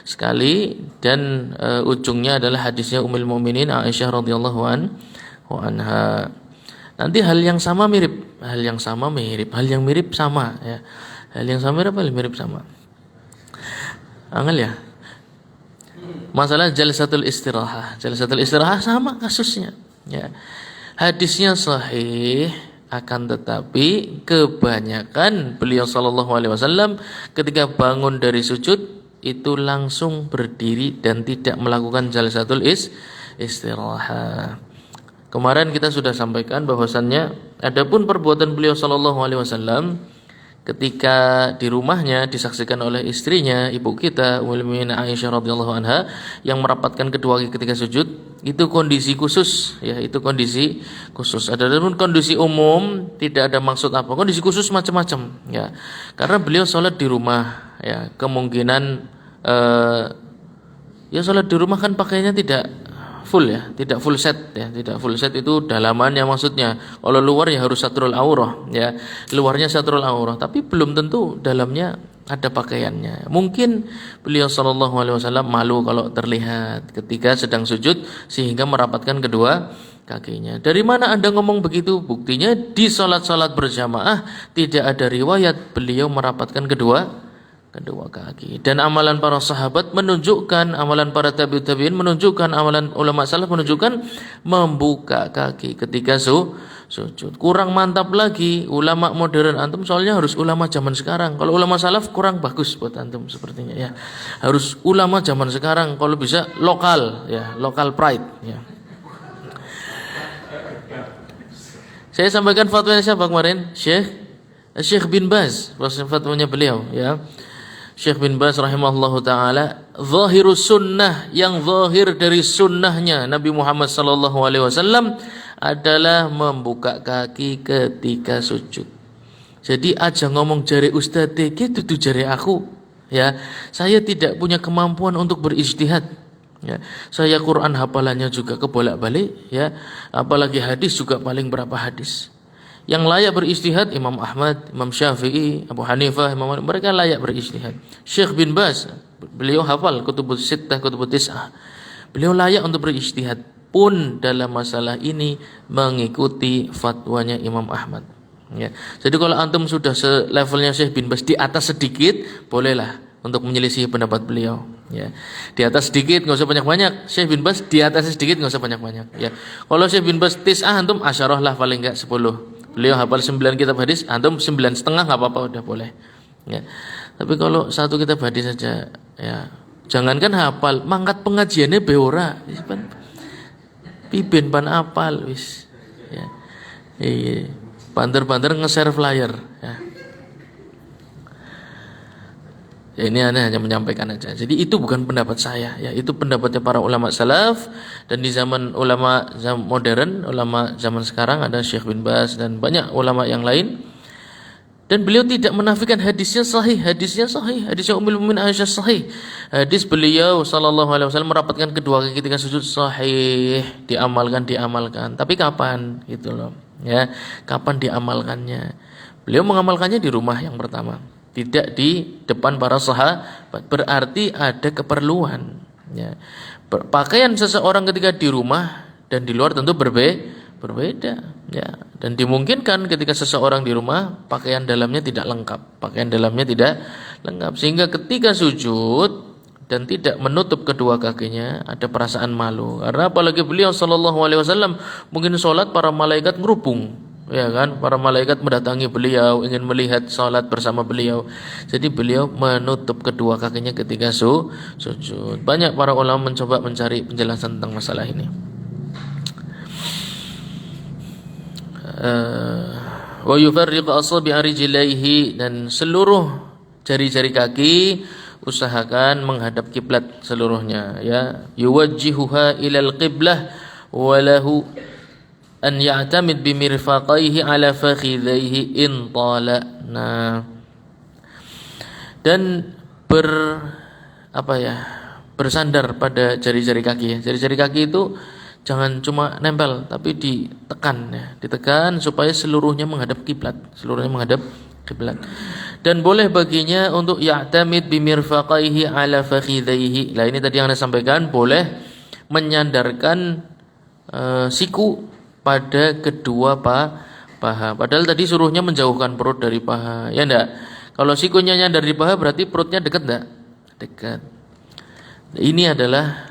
sekali, dan ujungnya adalah hadisnya Ummul Mukminin Aisyah radhiyallahu anha. Nanti hal yang mirip, hal yang mirip sama, ya. Hal yang sama mirip sama. Angel, ya. Masalah jalsatul istirahah sama kasusnya, ya. Hadisnya sahih, akan tetapi kebanyakan beliau sallallahu alaihi wasallam ketika bangun dari sujud itu langsung berdiri dan tidak melakukan jalsatul istirahat. Kemarin kita sudah sampaikan bahwasannya adapun perbuatan beliau sallallahu alaihi wasallam ketika di rumahnya disaksikan oleh istrinya, ibu kita Ummul Mukminin Aisyah radhiyallahu anha yang merapatkan kedua kaki ketika sujud, itu kondisi khusus ya, itu kondisi khusus. Adapun kondisi umum tidak ada maksud apa. Kondisi khusus macam-macam ya. Karena beliau salat di rumah ya, kemungkinan ya salat di rumah kan pakainya tidak full ya, tidak full set ya, tidak full set itu dalamannya maksudnya. Kalau luar ya harus satrul aurah ya, luarnya satrul aurah, tapi belum tentu dalamnya ada pakaiannya. Mungkin beliau sallallahu alaihi wasallam malu kalau terlihat ketika sedang sujud sehingga merapatkan kedua kakinya. Dari mana Anda ngomong begitu? Buktinya di salat-salat berjamaah tidak ada riwayat beliau merapatkan kedua kaki. Dan amalan para sahabat menunjukkan, amalan para tabi'in menunjukkan, amalan ulama salaf menunjukkan membuka kaki ketika sujud. Kurang mantap lagi ulama modern antum, soalnya harus ulama zaman sekarang. Kalau ulama salaf kurang bagus buat antum sepertinya ya. Harus ulama zaman sekarang, kalau bisa lokal ya, lokal pride ya. Saya sampaikan fatwanya siapa kemarin? Syekh bin Baz, fatwanya beliau ya. Syekh bin Baz rahimahullahu taala, zahirus sunnah, yang zahir dari sunnahnya Nabi Muhammad sallallahu alaihi wasallam adalah membuka kaki ketika sujud. Jadi aja ngomong jari ustaz gitu tuh jari aku ya. Saya tidak punya kemampuan untuk berijtihad ya. Saya Quran hafalannya juga kebolak-balik ya. Apalagi hadis juga paling berapa hadis. Yang layak berijtihad Imam Ahmad, Imam Syafi'i, Abu Hanifah, Imam Malik, mereka layak berijtihad. Syekh bin Baz, beliau hafal kutubus sittah, kutubus tis'ah. Beliau layak untuk berijtihad pun dalam masalah ini mengikuti fatwanya Imam Ahmad. Ya. Jadi kalau antum sudah selevelnya Syekh bin Baz di atas sedikit, bolehlah untuk menyelisih pendapat beliau. Ya. Di atas sedikit nggak usah banyak-banyak. Syekh bin Baz di atas sedikit nggak usah banyak-banyak. Ya. Kalau Syekh bin Baz tis'ah antum asyarah lah paling enggak 10. Beliau hafal 9 kitab hadis, antum 9,5 enggak apa-apa, udah boleh. Ya. Tapi kalau 1 kitab hadis saja ya, jangankan hafal, mangkat pengajiannya beora. Piben pan apal wis. Ya. Iya. Banter-banter nge-share flyer ya. Ya, ini Anda hanya menyampaikan aja. Jadi itu bukan pendapat saya ya, itu pendapatnya para ulama salaf. Dan di zaman ulama modern, ulama zaman sekarang ada Syekh bin Baz dan banyak ulama yang lain. Dan beliau tidak menafikan hadisnya sahih, hadisnya Ummul Mukminin Aisyah sahih. Hadis beliau sallallahu alaihi wasallam merapatkan kedua kaki ketika sujud sahih, diamalkan. Tapi kapan gitu loh ya? Kapan diamalkannya? Beliau mengamalkannya di rumah yang pertama, tidak di depan para sahabat. Berarti ada keperluan ya. Pakaian seseorang ketika di rumah dan di luar tentu berbeda ya. Dan dimungkinkan ketika seseorang di rumah pakaian dalamnya tidak lengkap, sehingga ketika sujud dan tidak menutup kedua kakinya ada perasaan malu. Karena apalagi beliau sallallahu alaihi wasallam mungkin salat para malaikat ngerubung ya kan, para malaikat mendatangi beliau ingin melihat salat bersama beliau. Jadi beliau menutup kedua kakinya ketika sujud. Banyak para ulama mencoba mencari penjelasan tentang masalah ini. Wa yufarriqu asabi'a rijlaihi, dan seluruh jari-jari kaki usahakan menghadap kiblat seluruhnya ya. Yuwajjihuha ilal qiblah wa lahu an ya'tamid bimirfaqaihi ala fakhidhaihi in tala. Nah, dan bersandar pada jari-jari kaki ya. Jari-jari kaki itu jangan cuma nempel tapi ditekan ya, ditekan supaya seluruhnya menghadap kiblat, Dan boleh baginya untuk ya'tamid bimirfaqaihi ala fakhidhaihi. Lah ini tadi yang Anda sampaikan, boleh menyandarkan siku pada kedua paha. Padahal tadi suruhnya menjauhkan perut dari paha. Ya enggak? Kalau sikunya nyandar di paha berarti perutnya dekat enggak? Dekat. Ini adalah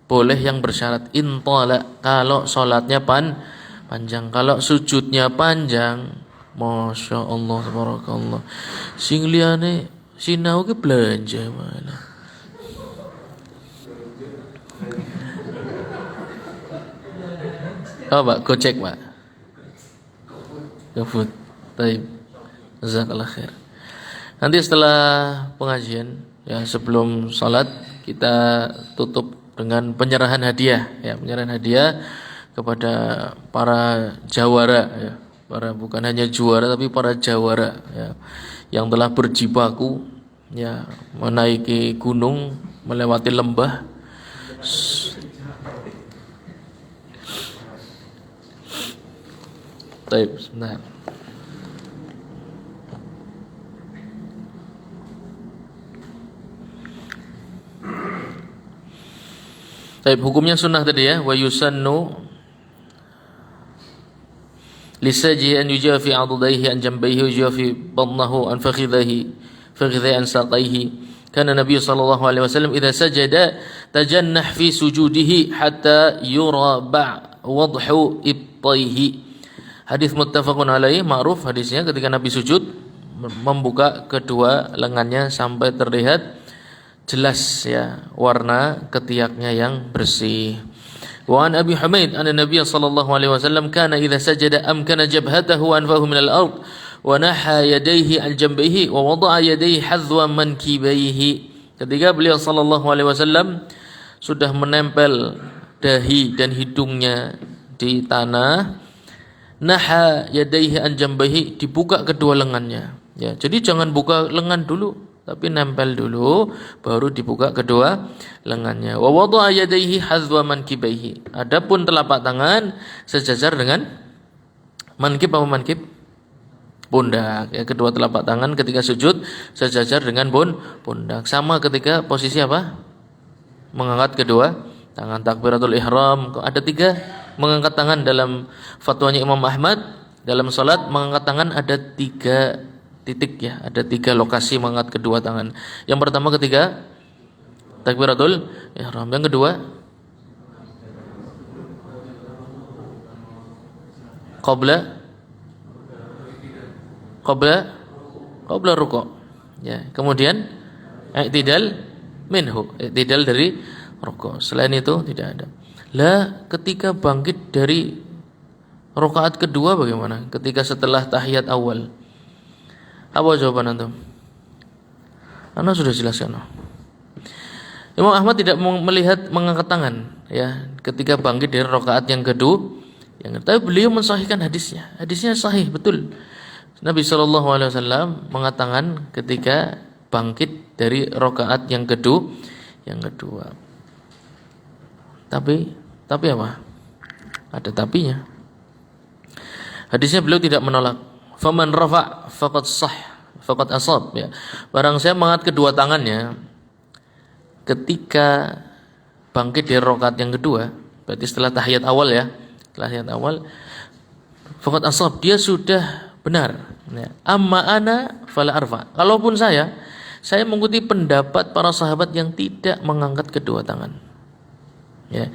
boleh yang bersyarat intala kalau salatnya panjang. panjang. Kalau sujudnya panjang, Masya Allah, tabarakallah. Sing liyane sinau ki belanja malah. Oh, Pak, gocek, Pak. GoFood. Baik. Jazakallah khair. Nanti setelah pengajian, ya sebelum salat kita tutup dengan penyerahan hadiah, ya, penyerahan hadiah kepada para jawara, ya. Para bukan hanya juara tapi para jawara, ya, yang telah berjibaku, ya, menaiki gunung, melewati lembah. Baik, sebentar. Baik, hukumnya sunnah tadi ya. Wa yusannu lisaji an yujafi adudaihi an jambayhi wa yujafi batnahu an fakhidhihi an saqaihi. Kana Nabi sallallahu alaihi wasallam idza sajada tajannah fi sujudihi hatta yura wadhu ibtaihi. Hadis muttafaqun alaih, ma'ruf hadisnya, ketika Nabi sujud membuka kedua lengannya sampai terlihat jelas, ya, warna ketiaknya yang bersih. Wa an Abi Humaid anna Nabiy sallallahu alaihi wasallam kana idza sajada amkana jabhatahu anfahu min al-ard wa naha yadayhi an jambayhi wa wada'a yadayhi hadwa mankibaihi. Ketika beliau sallallahu alaihi wasallam sudah menempel dahi dan hidungnya di tanah, naha yadayhi an jambayhi, dibuka kedua lengannya, ya. Jadi jangan buka lengan dulu, tapi nempel dulu baru dibuka kedua lengannya. Wa wada'a yadayhi hadwa mankibaihi. Adapun telapak tangan sejajar dengan mankib, apa mankib? Pundak, ya, kedua telapak tangan ketika sujud sejajar dengan pundak. Sama ketika posisi apa? Mengangkat kedua tangan, takbiratul ihram. Kok ada 3 mengangkat tangan dalam fatwanya Imam Ahmad? Dalam salat mengangkat tangan ada 3 titik, ya, ada 3 lokasi mengangkat kedua tangan. Yang pertama ketika takbiratul ihram, yang kedua qabla ruku', ya. Kemudian i'tidal minhu, i'tidal dari ruku'. Selain itu tidak ada. Lah, ketika bangkit dari rakaat kedua bagaimana? Ketika setelah tahiyat awal, apa jawaban antum? Anda sudah jelaskan. Imam Ahmad tidak melihat mengangkat tangan, ya, ketika bangkit dari rakaat yang kedua. Tapi beliau mensahihkan hadisnya. Hadisnya sahih, betul. Nabi SAW mengangkat tangan ketika bangkit dari rakaat yang kedua. Tapi apa? Ada tapinya. Hadisnya beliau tidak menolak. Faman rafa' faqad asab, ya. Barang saya mengangkat kedua tangannya ketika bangkit dari rakaat yang kedua, berarti setelah tahiyat awal, ya. Setelah tahiyat awal, faqad asab, dia sudah benar, ya. Amma ana fala arfa. Kalaupun saya mengikuti pendapat para sahabat yang tidak mengangkat kedua tangan, ya.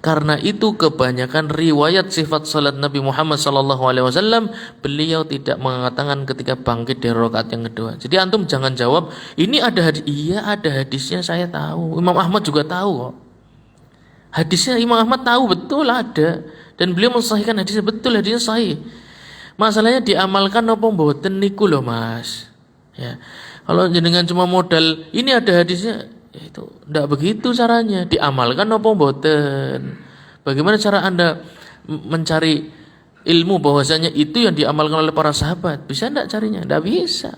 Karena itu kebanyakan riwayat sifat salat Nabi Muhammad SAW, beliau tidak mengangkat tangan ketika bangkit dari rakaat yang kedua. Jadi antum jangan jawab ini ada hadis. Iya, ada hadisnya, saya tahu. Imam Ahmad juga tahu kok. Hadisnya Imam Ahmad tahu, betul ada, dan beliau mensahihkan hadisnya, betul hadisnya sahih. Masalahnya diamalkan apa mboten niku lho, Mas. Ya. Kalau jenengan cuma modal ini ada hadisnya, itu tidak begitu caranya. Diamalkan apa mboten? Bagaimana cara Anda mencari ilmu bahwasanya itu yang diamalkan oleh para sahabat? Bisa tidak carinya? Tidak bisa.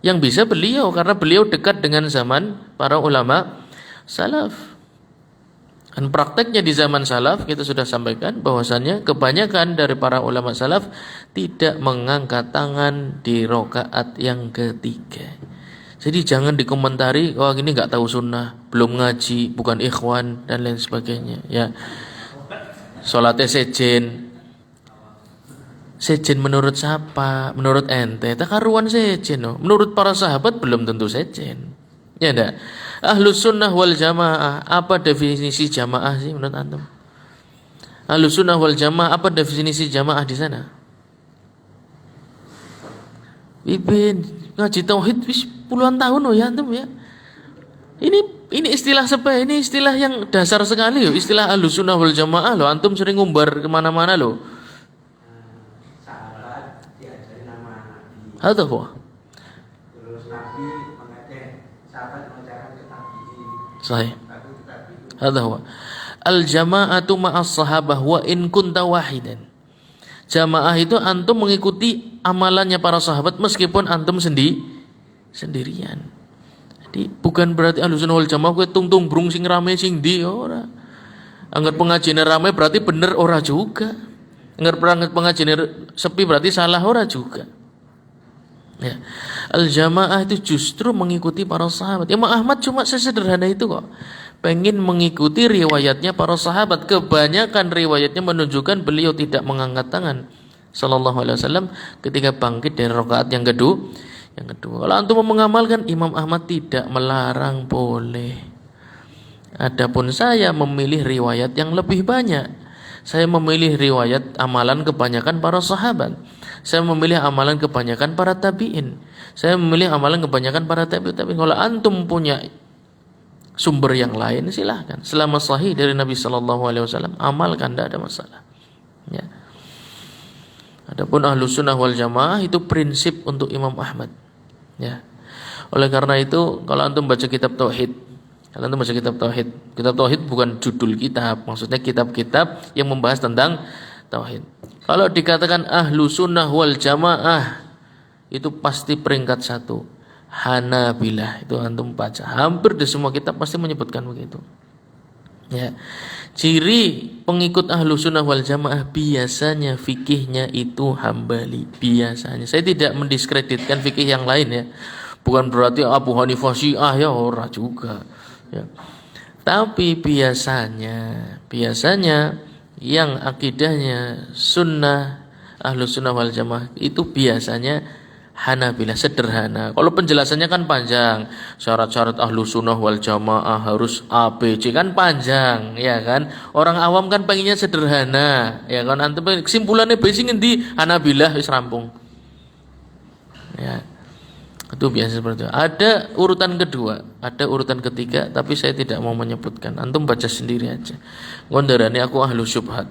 Yang bisa beliau, karena beliau dekat dengan zaman para ulama salaf. Dan prakteknya di zaman salaf kita sudah sampaikan bahwasanya kebanyakan dari para ulama salaf tidak mengangkat tangan di rakaat yang ketiga. Jadi jangan dikomentari, wah ini nggak tahu sunnah, belum ngaji, bukan ikhwan dan lain sebagainya. Ya, sholatnya sejen menurut siapa? Menurut ente, takaruan sejen. No. Menurut para sahabat belum tentu sejen. Ya enggak. Ahlus sunnah wal jamaah, apa definisi jamaah sih menurut antum? Ahlussunnah wal Jamaah, apa definisi jamaah di sana? Ibn ngaji tauhid wis puluhan tahun loh ya antum ya. Ini istilah ini istilah yang dasar sekali loh, istilah Ahlussunnah wal Jamaah loh. Antum sering ngumbar kemana-mana loh. Sahabat diajari nama Nabi. Ada kok. Terus Nabi mengajak sahabat mengajarkan ke tabi'in. Sahih. Lalu ke tabi'in. Hadza huwa. Al jama'atu ma'as sahabah wa in kunta wahidan. Jamaah itu antum mengikuti amalannya para sahabat meskipun antum sendirian. Jadi bukan berarti Ahlussunnah wal Jamaah kowe tung brung sing rame sing ndi ora. Angger pengajian rame berarti bener ora juga. Angger pengajian sepi berarti salah ora juga. Ya. Al jamaah itu justru mengikuti para sahabat. Imam Ahmad cuma sesederhana itu kok. Pengen mengikuti riwayatnya para sahabat. Kebanyakan riwayatnya menunjukkan beliau tidak mengangkat tangan sallallahu alaihi wasallam ketika bangkit dari rakaat yang kedua. Kalau antum mengamalkan, Imam Ahmad tidak melarang, boleh. Adapun saya memilih riwayat yang lebih banyak. Saya memilih riwayat amalan kebanyakan para sahabat. Saya memilih amalan kebanyakan para tabi'in. Saya memilih amalan kebanyakan para tabi'in. Kalau antum punya sumber yang lain silahkan. Selama sahih dari Nabi sallallahu alaihi wasallam, amalkan, tidak ada masalah. Ya. Adapun Ahlussunnah wal Jamaah itu prinsip untuk Imam Ahmad. Ya. Oleh karena itu, kalau antum baca kitab tauhid, kitab tauhid bukan judul kitab, maksudnya kitab-kitab yang membahas tentang tauhid. Kalau dikatakan Ahlussunnah wal Jamaah, itu pasti peringkat 1. Hanabilah, itu antum baca. Hampir di semua kitab pasti menyebutkan begitu. Ya. Ciri pengikut Ahlussunnah wal Jamaah biasanya fikihnya itu Hambali, biasanya. Saya tidak mendiskreditkan fikih yang lain ya. Bukan berarti Abu Hanifah Syiah ya, ora juga. Ya. Tapi biasanya yang akidahnya sunnah Ahlussunnah wal Jamaah itu biasanya Hanabilah, sederhana. Kalau penjelasannya kan panjang. Syarat-syarat Ahlussunnah wal Jamaah harus A, B, C kan panjang, ya kan? Orang awam kan pengennya sederhana, ya kan? Antum kesimpulannya basic ngendi? Hanabilah wis rampung. Ya. Itu biasa seperti itu. Ada urutan kedua, ada urutan ketiga, tapi saya tidak mau menyebutkan. Antum baca sendiri aja. Ngondarani aku ahlu syubhat.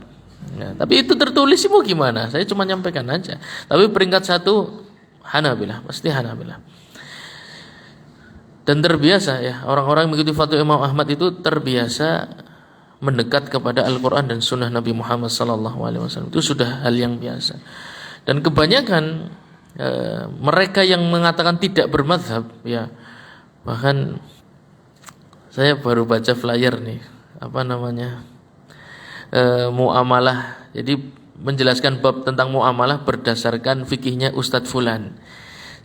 Ya, tapi itu tertulis sih mau gimana? Saya cuma nyampaikan aja. Tapi peringkat 1 Hanabilah, pasti Hanabilah. Dan terbiasa ya, orang-orang yang mengikuti fatwa Imam Ahmad itu terbiasa mendekat kepada Al-Quran dan Sunnah Nabi Muhammad SAW. Itu sudah hal yang biasa. Dan kebanyakan mereka yang mengatakan tidak bermadhab, ya, bahkan saya baru baca flyer nih, muamalah. Jadi menjelaskan bab tentang muamalah berdasarkan fikihnya Ustadz Fulan.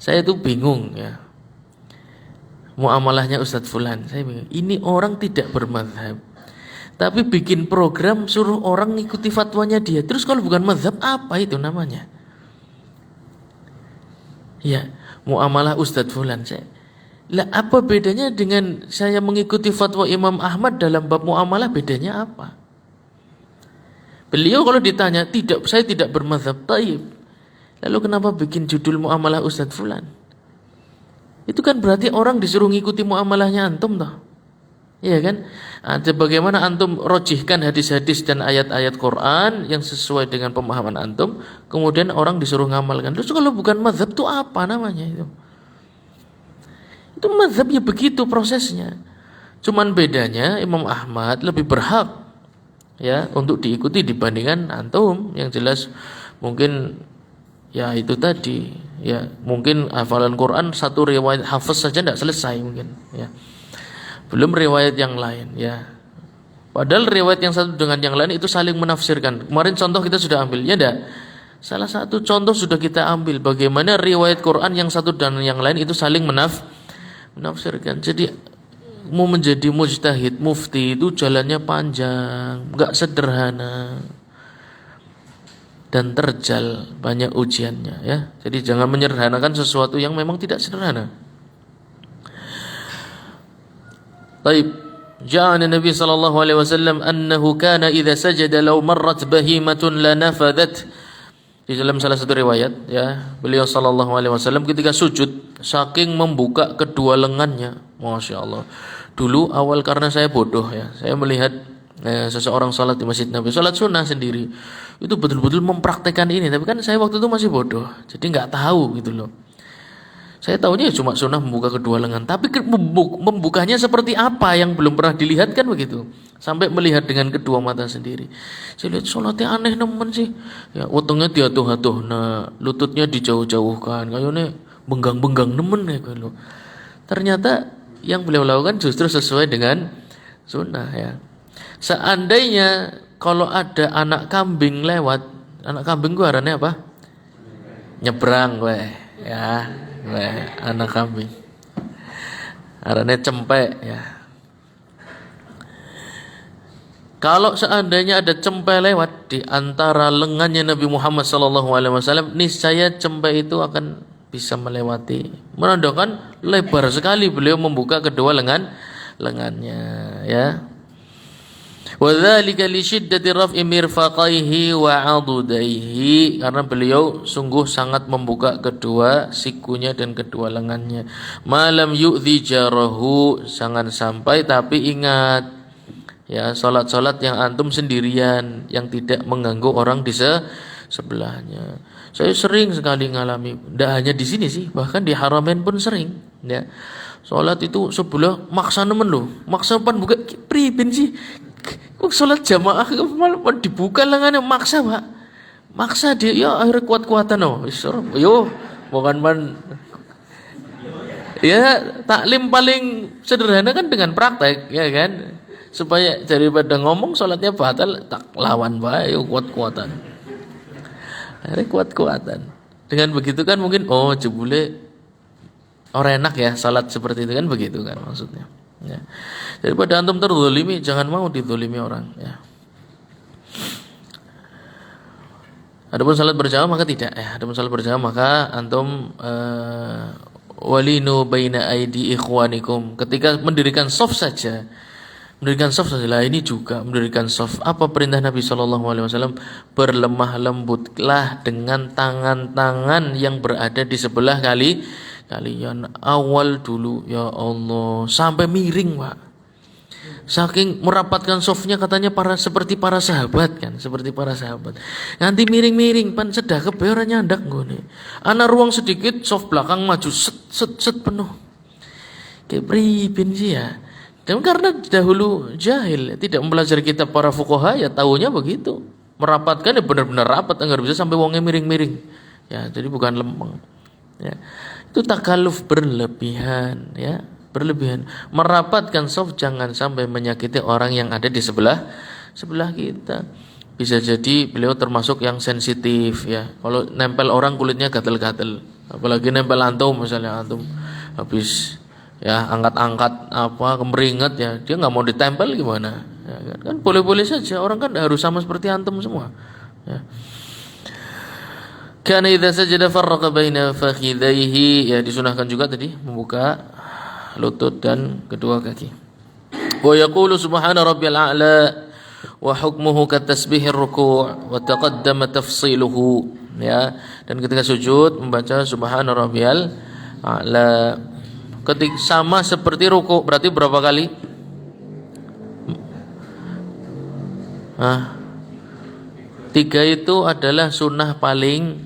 Saya itu bingung ya. Muamalahnya Ustadz Fulan, saya bingung. Ini orang tidak bermadhab, tapi bikin program suruh orang ngikuti fatwanya dia. Terus kalau bukan madhab apa itu namanya? Ya, muamalah Ustadz Fulan. Lah apa bedanya dengan saya mengikuti fatwa Imam Ahmad dalam bab muamalah, bedanya apa? Beliau kalau ditanya, saya tidak bermadzhab, taib. Lalu kenapa bikin judul muamalah Ustadz Fulan? Itu kan berarti orang disuruh ngikuti muamalahnya antum toh. Iya kan? Bagaimana antum rojihkan hadis-hadis dan ayat-ayat Quran yang sesuai dengan pemahaman antum, kemudian orang disuruh ngamalkan. Terus kalau bukan madzhab itu apa namanya itu? Itu madzhab ya begitu prosesnya. Cuman bedanya Imam Ahmad lebih berhak ya untuk diikuti dibandingkan antum. Yang jelas mungkin ya itu tadi ya, mungkin hafalan Quran satu riwayat hafiz saja tidak selesai mungkin ya, belum riwayat yang lain ya, padahal riwayat yang satu dengan yang lain itu saling menafsirkan. Kemarin contoh kita sudah ambil ya enggak, salah satu contoh sudah kita ambil bagaimana riwayat Quran yang satu dan yang lain itu saling menafsirkan. Jadi mau menjadi mujtahid, mufti itu jalannya panjang, enggak sederhana dan terjal, banyak ujiannya ya. Jadi jangan menyederhanakan sesuatu yang memang tidak sederhana. Baik, Ja'an Nabi sallallahu alaihi wasallam annahu kana idza sajada law marrat bahimatun lanafadat. Di dalam salah satu riwayat ya, beliau sallallahu alaihi wasallam ketika sujud saking membuka kedua lengannya, Masya Allah. Dulu awal karena saya bodoh ya, saya melihat seseorang salat di masjid Nabi, salat sunnah sendiri, itu betul-betul mempraktekkan ini. Tapi kan saya waktu itu masih bodoh, jadi nggak tahu gitu loh. Saya tahunya cuma sunnah membuka kedua lengan, tapi membukanya seperti apa yang belum pernah dilihat kan begitu. Sampai melihat dengan kedua mata sendiri. Saya lihat sholatnya aneh nemen sih. Ya, wetengnya diatuh-atuh, nah lututnya dijauh-jauhkan, kayaknya benggang-benggang nemen ya kalau. Ternyata yang beliau lakukan justru sesuai dengan sunnah ya. Seandainya kalau ada anak kambing lewat, anak kambing gua arahnya apa? Nyebrang gue, ya, gue anak kambing. Arahnya cempek ya. Kalau seandainya ada cempe lewat di antara lengannya Nabi Muhammad SAW, niscaya cempe itu akan bisa melewati. Menandakan lebar sekali beliau membuka kedua lengannya, ya. Wadzalika li syiddati raf'i mirfaqaihi wa 'adudaihi, karena beliau sungguh sangat membuka kedua sikunya dan kedua lengannya. Malam yu'dhi jarahu, jangan sampai, tapi ingat ya, salat-salat yang antum sendirian yang tidak mengganggu orang di sebelahnya. Saya sering sekali ngalami, tidak hanya di sini sih, bahkan di Haramain pun sering ya. Salat itu sebelah maksa nemen loh, maksa pan buka pripin sih. Kok salat jamaah malah dibuka lengannya, maksa Pak. Maksa dia, ya akhirnya kuat-kuatan loh. Yo, bukan man. Ya, taklim paling sederhana kan dengan praktek, ya kan? Supaya daripada ngomong salatnya batal, tak lawan bae, yo kuat-kuatan. Akhirnya kuat-kuatan. Dengan begitu kan mungkin jebule orang enak ya salat seperti itu kan, begitu kan maksudnya. Ya. Daripada antum terzalimi, jangan mau dizalimi orang ya. Adapun salat berjamaah maka tidak ya. Adapun salat berjamaah maka antum walinu baina aidi ikhwanikum. Ketika mendirikan shaf saja. Mendirikan shaf saja lah, ini juga mendirikan shaf. Apa perintah Nabi SAW? Berlemah lembutlah dengan tangan-tangan yang berada di sebelah kalian. Awal dulu ya Allah sampai miring Pak, saking merapatkan softnya katanya seperti para sahabat kan, seperti para sahabat. Nanti miring-miring pan sedah keberan nyandak gue. Ana ruang sedikit soft belakang maju set penuh. Kayak pripin sih ya. Dan karena dahulu jahil, tidak mempelajari kitab para fuqaha, ya tahunya begitu. Merapatkan ya benar-benar rapat, enggak bisa sampai wongnya miring-miring. Ya, jadi bukan lempeng. Ya. Itu takaluf berlebihan ya, berlebihan. Merapatkan soft jangan sampai menyakiti orang yang ada di sebelah kita. Bisa jadi beliau termasuk yang sensitif ya. Kalau nempel orang kulitnya gatel-gatel, apalagi nempel antum, misalnya antum habis ya angkat-angkat apa kemeringat ya, dia nggak mau ditempel gimana ya, kan boleh-boleh saja, orang kan harus sama seperti antum semua ya. Kana idza sajada farraqa baina fakhidaihi, ya disunahkan juga tadi membuka lutut dan kedua kaki. Wa yaqulu subhana rabbiyal a'la wa hukmuhu katasbihir ruku' wa taqaddama tafsiluhu, ya. Dan ketika sujud membaca subhana rabbiyal a'la. Ketika sama seperti ruku', berarti berapa kali? Tiga itu adalah sunnah paling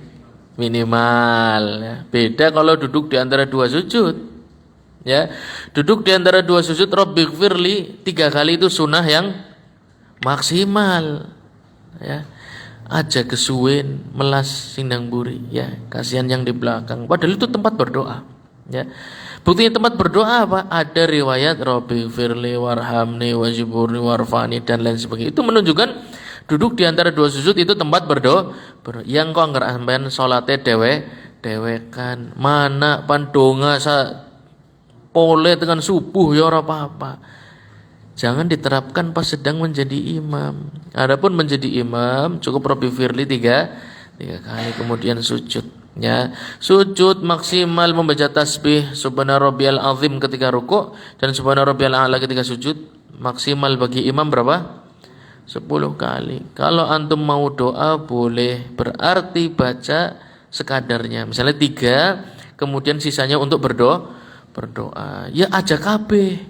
minimal ya. Beda kalau duduk di antara dua sujud ya. Duduk di antara dua sujud Rabbighfirli 3 kali itu sunnah yang maksimal ya. Aja kesuwen melas sindang buri ya, kasihan yang di belakang, padahal itu tempat berdoa ya. Buktinya tempat berdoa apa? Ada riwayat Rabbighfirli warhamni wajburni warfani dan lain sebagainya. Itu menunjukkan duduk di antara dua sujud itu tempat berdoa. Yang kok anggar sampean salate dewekan. Mana pandonga pole dengan subuh ya ora apa-apa. Jangan diterapkan pas sedang menjadi imam. Adapun menjadi imam cukup Rabbi Firli 3 kali kemudian sujud ya. Sujud maksimal membaca tasbih subhana rabbiyal azim ketika rukuk dan subhana rabbiyal a'la ketika sujud Maksimal bagi imam berapa? 10 kali. Kalau antum mau doa boleh, berarti baca sekadarnya. Misalnya 3, kemudian sisanya untuk berdoa. Ya ajak kabeh.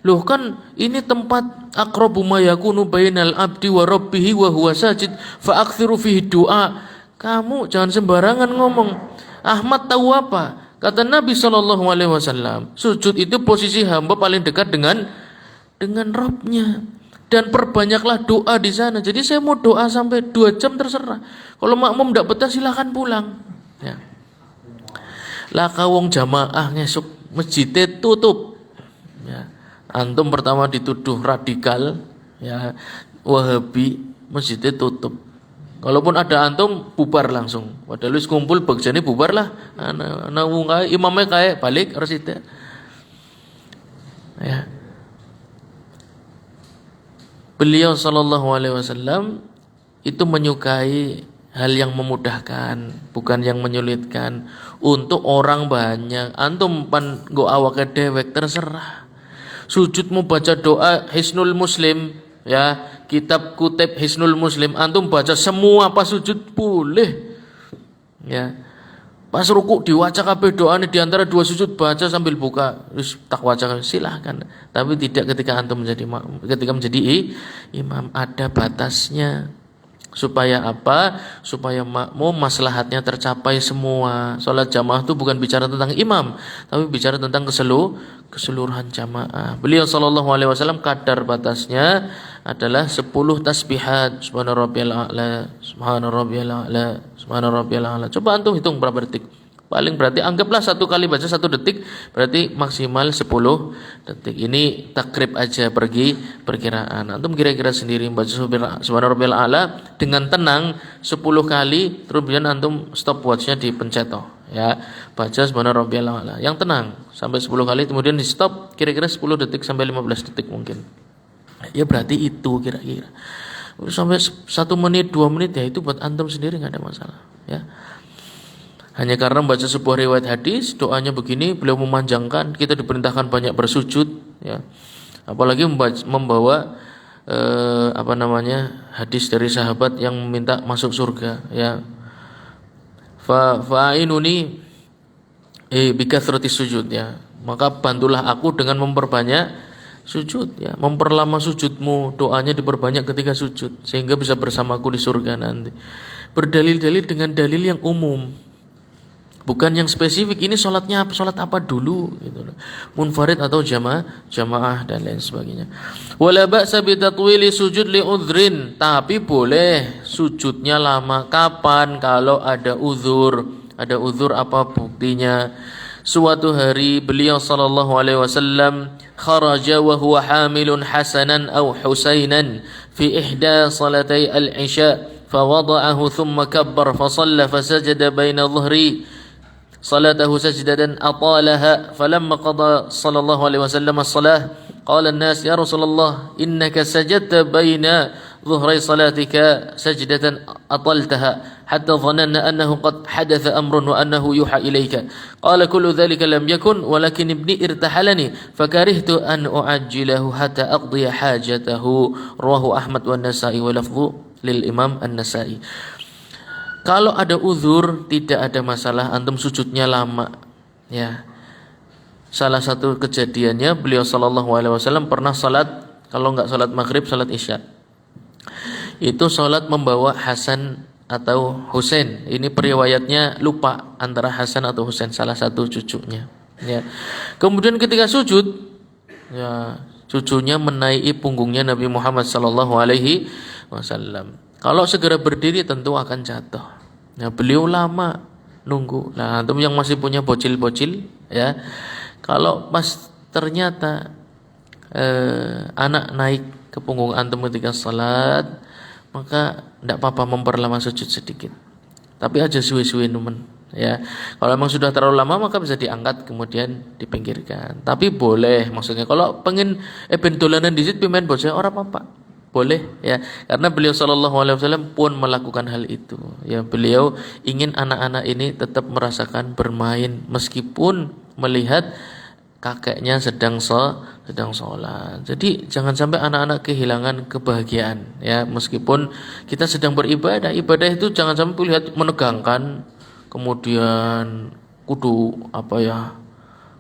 Loh kan ini tempat aqrabu ma yakunu bainal abdi wa rabbih wa huwa sajid fa aktsiru fihi doa. Kamu jangan sembarangan ngomong. Ahmad tahu apa? Kata Nabi sallallahu alaihi wasallam, sujud itu posisi hamba paling dekat dengan Rabbnya. Dan perbanyaklah doa di sana. Jadi saya mau doa sampai 2 jam terserah. Kalau makmum tidak betah silahkan pulang. Ya. Lah kawong jamaah ngesuk masjidnya tutup. Ya. Antum pertama dituduh radikal, ya Wahabi, masjidnya tutup. Kalaupun ada antum bubar langsung. Padahal wis kumpul bagjane bubar lah. Ana wong kae imamnya kae balik resite. Ya. Beliau sallallahu alaihi wasallam itu menyukai hal yang memudahkan, bukan yang menyulitkan. Untuk orang banyak, antum pan nggo awake dewek terserah. Sujud mau baca doa Hisnul Muslim, ya, kitab kutip Hisnul Muslim, antum baca semua pas sujud boleh. Ya. Pas ruku diwaca kabeh doane di antara 2 sujud baca sambil buka, terus tak waca silahkan. Tapi tidak ketika antum menjadi imam, ada batasnya. Supaya apa? Supaya makmum maslahatnya tercapai semua. Salat jamaah itu bukan bicara tentang imam, tapi bicara tentang keseluruhan jamaah. Beliau sallallahu alaihi wasallam kadar batasnya adalah 10 tasbihat. Subhana rabbiyal a'la, subhana rabbiyal a'la, subhana rabbiyal a'la. Coba antum hitung berapa detik. Paling berarti anggaplah 1 kali baca 1 detik, berarti maksimal 10 detik. Ini takrib aja perkiraan. Antum kira-kira sendiri baca subhana rabbiyal a'la dengan tenang 10 kali, terus kemudian antum stopwatch-nya dipencet ya. Baca subhana rabbiyal a'la yang tenang sampai 10 kali, kemudian di stop kira-kira 10 detik sampai 15 detik mungkin. Ya berarti itu kira-kira. Sampai 1 menit, 2 menit ya itu buat antum sendiri enggak ada masalah, ya. Hanya karena membaca sebuah riwayat hadis, doanya begini, beliau memanjangkan, kita diperintahkan banyak bersujud, ya. Apalagi membawa hadis dari sahabat yang meminta masuk surga, ya. Fa'inuni bikathrati sujud, ya. Maka bantulah aku dengan memperbanyak sujud, ya. Memperlama sujudmu, doanya diperbanyak ketika sujud sehingga bisa bersamaku di surga nanti. Berdalil-dalil dengan dalil yang umum, bukan yang spesifik. Ini sholat apa dulu gitu. Munfarid atau jamaah dan lain sebagainya. Wala ba'sa bi tatwili sujud li udhrin, tapi boleh sujudnya lama. Kapan? Kalau ada uzur. Ada uzur apa buktinya? Suatu hari beliau sallallahu alaihi wasallam kharaja wa huwa hamilun hasanan aw husainan fi ihda salatay al-isya فوضعه ثم كبر فصلى فسجد بين ظهري صلاته سجدة أطالها فلما قضى صلى الله عليه وسلم الصلاة قال الناس يا رسول الله إنك سجدت بين ظهري صلاتك سجدة أطلتها حتى ظننا أنه قد حدث أمر وأنه يوحى إليك قال كل ذلك لم يكن ولكن ابني ارتحلني فكرهت أن أعجله حتى أقضي حاجته رواه أحمد والنسائي ولفظ للإمام النسائي. Kalau ada uzur tidak ada masalah, antum sujudnya lama, ya. Salah satu kejadiannya beliau sallallahu alaihi wasallam pernah salat, kalau enggak salat maghrib, salat isya. Itu salat membawa Hasan atau Husain. Ini periwayatnya lupa antara Hasan atau Husain, salah satu cucunya, ya. Kemudian ketika sujud, ya, cucunya menaiki punggungnya Nabi Muhammad sallallahu alaihi wasallam. Kalau segera berdiri tentu akan jatuh. Nah, beliau lama nunggu. Nah, antum yang masih punya bocil-bocil, ya. Kalau pas ternyata anak naik ke punggung antum ketika salat, maka tidak apa-apa memperlama sujud sedikit. Tapi aja suwe-suwe nemen, ya. Kalau memang sudah terlalu lama maka bisa diangkat kemudian dipinggirkan. Tapi boleh, maksudnya kalau pengen ben dolanan dhisik pimen bocah ora apa-apa. Boleh, ya, karena beliau sallallahu alaihi wasallam pun melakukan hal itu, ya. Beliau ingin anak-anak ini tetap merasakan bermain meskipun melihat kakeknya sedang sholat. Jadi jangan sampai anak-anak kehilangan kebahagiaan ya, meskipun kita sedang beribadah. Ibadah itu jangan sampai lihat menegangkan, kemudian kudu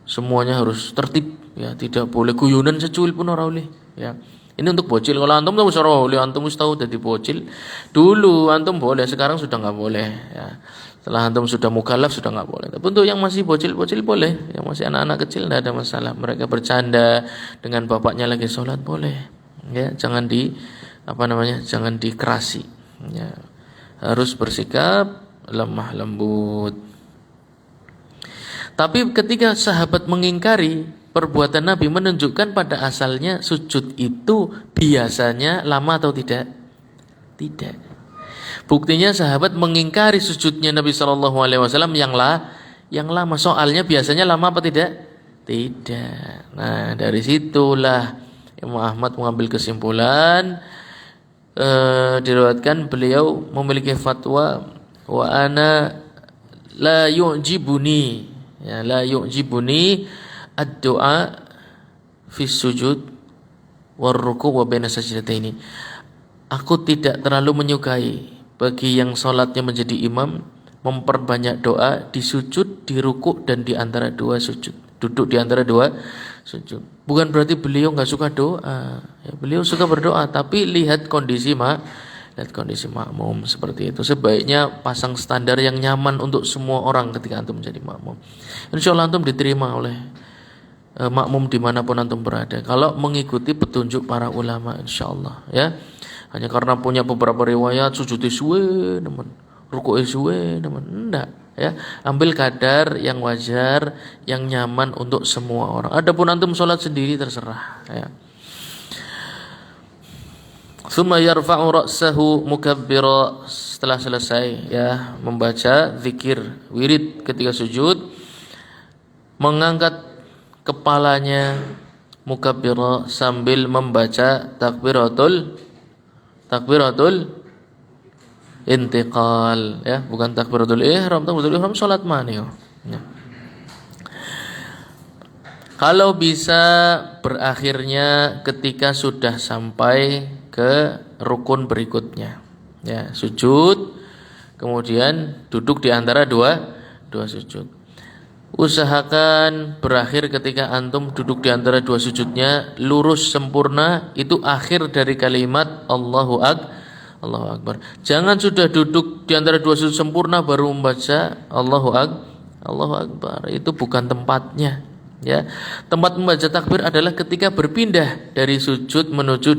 semuanya harus tertib ya, tidak boleh guyunan secuil pun ora oleh ya. Ini untuk bocil. Kalau antum tahu ora boleh, antum wis tahu dadi bocil. Dulu antum boleh, sekarang sudah enggak boleh ya. Setelah antum sudah mukallaf sudah enggak boleh. Tapi untuk yang masih bocil-bocil boleh, yang masih anak-anak kecil enggak ada masalah. Mereka bercanda dengan bapaknya lagi sholat boleh. Ya, jangan jangan dikerasi. Ya. Harus bersikap lemah lembut. Tapi ketika sahabat mengingkari perbuatan Nabi, menunjukkan pada asalnya sujud itu biasanya lama atau tidak? Tidak. Buktinya sahabat mengingkari sujudnya Nabi SAW yang lama. Soalnya biasanya lama apa tidak? Tidak. Nah, dari situlah Imam Ahmad mengambil kesimpulan, diriwayatkan beliau memiliki fatwa, wa ana la yu'jibuni ad-du'a fi sujud war ruku' wa baina sajdataini. Aku tidak terlalu menyukai bagi yang sholatnya menjadi imam memperbanyak doa di sujud, di ruku' dan di antara dua sujud, duduk di antara dua sujud. Bukan berarti beliau enggak suka doa ya, beliau suka berdoa, tapi lihat kondisi makmum seperti itu. Sebaiknya pasang standar yang nyaman untuk semua orang ketika antum menjadi makmum. Insya Allah antum diterima oleh makmum dimanapun antum berada, kalau mengikuti petunjuk para ulama, insya Allah ya. Hanya karena punya beberapa riwayat sujud suwe nemen, rukuk suwe nemen, enggak ya. Ambil kadar yang wajar, yang nyaman untuk semua orang. Adapun antum sholat sendiri terserah ya. Tsumma yarfa'u ra'sahu mukabbira. Setelah selesai ya membaca zikir wirid ketika sujud, mengangkat kepalanya mukabbira sambil membaca takbiratul intiqal ya, bukan takbiratul ihram. Takbiratul ihram salat mana ya. Kalau bisa berakhirnya ketika sudah sampai ke rukun berikutnya ya, sujud kemudian duduk di antara dua sujud. Usahakan berakhir ketika antum duduk di antara dua sujudnya lurus sempurna, itu akhir dari kalimat Allahu Akbar. Jangan sudah duduk di antara dua sujud sempurna baru membaca Allahu Akbar. Itu bukan tempatnya ya. Tempat membaca takbir adalah ketika berpindah dari sujud menuju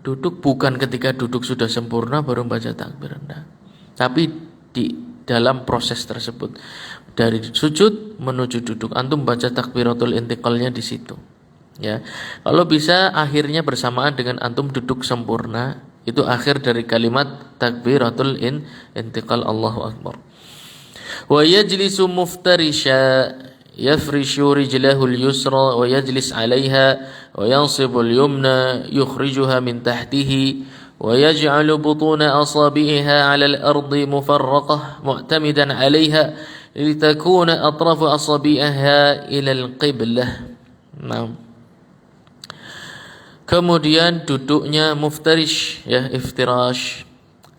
duduk, bukan ketika duduk sudah sempurna baru membaca takbir. Nah, tapi di dalam proses tersebut dari sujud menuju duduk antum baca takbiratul intiqalnya di situ ya. Kalau bisa akhirnya bersamaan dengan antum duduk sempurna, itu akhir dari kalimat takbiratul intiqal Allahu Akbar. Wa yajlisu muftarisha yafrishu rijlahu al-yusra wa yajlis 'alayha wa yansibu al-yumna yukhrijuha min tahtihi wa yaj'alu butuna asabi'iha 'ala al-ardi mufarraqah mu'tamidan 'alayha litakuna atrafu asabi'aha ila al-qiblah. Nah, kemudian duduknya muftarish ya, iftirash,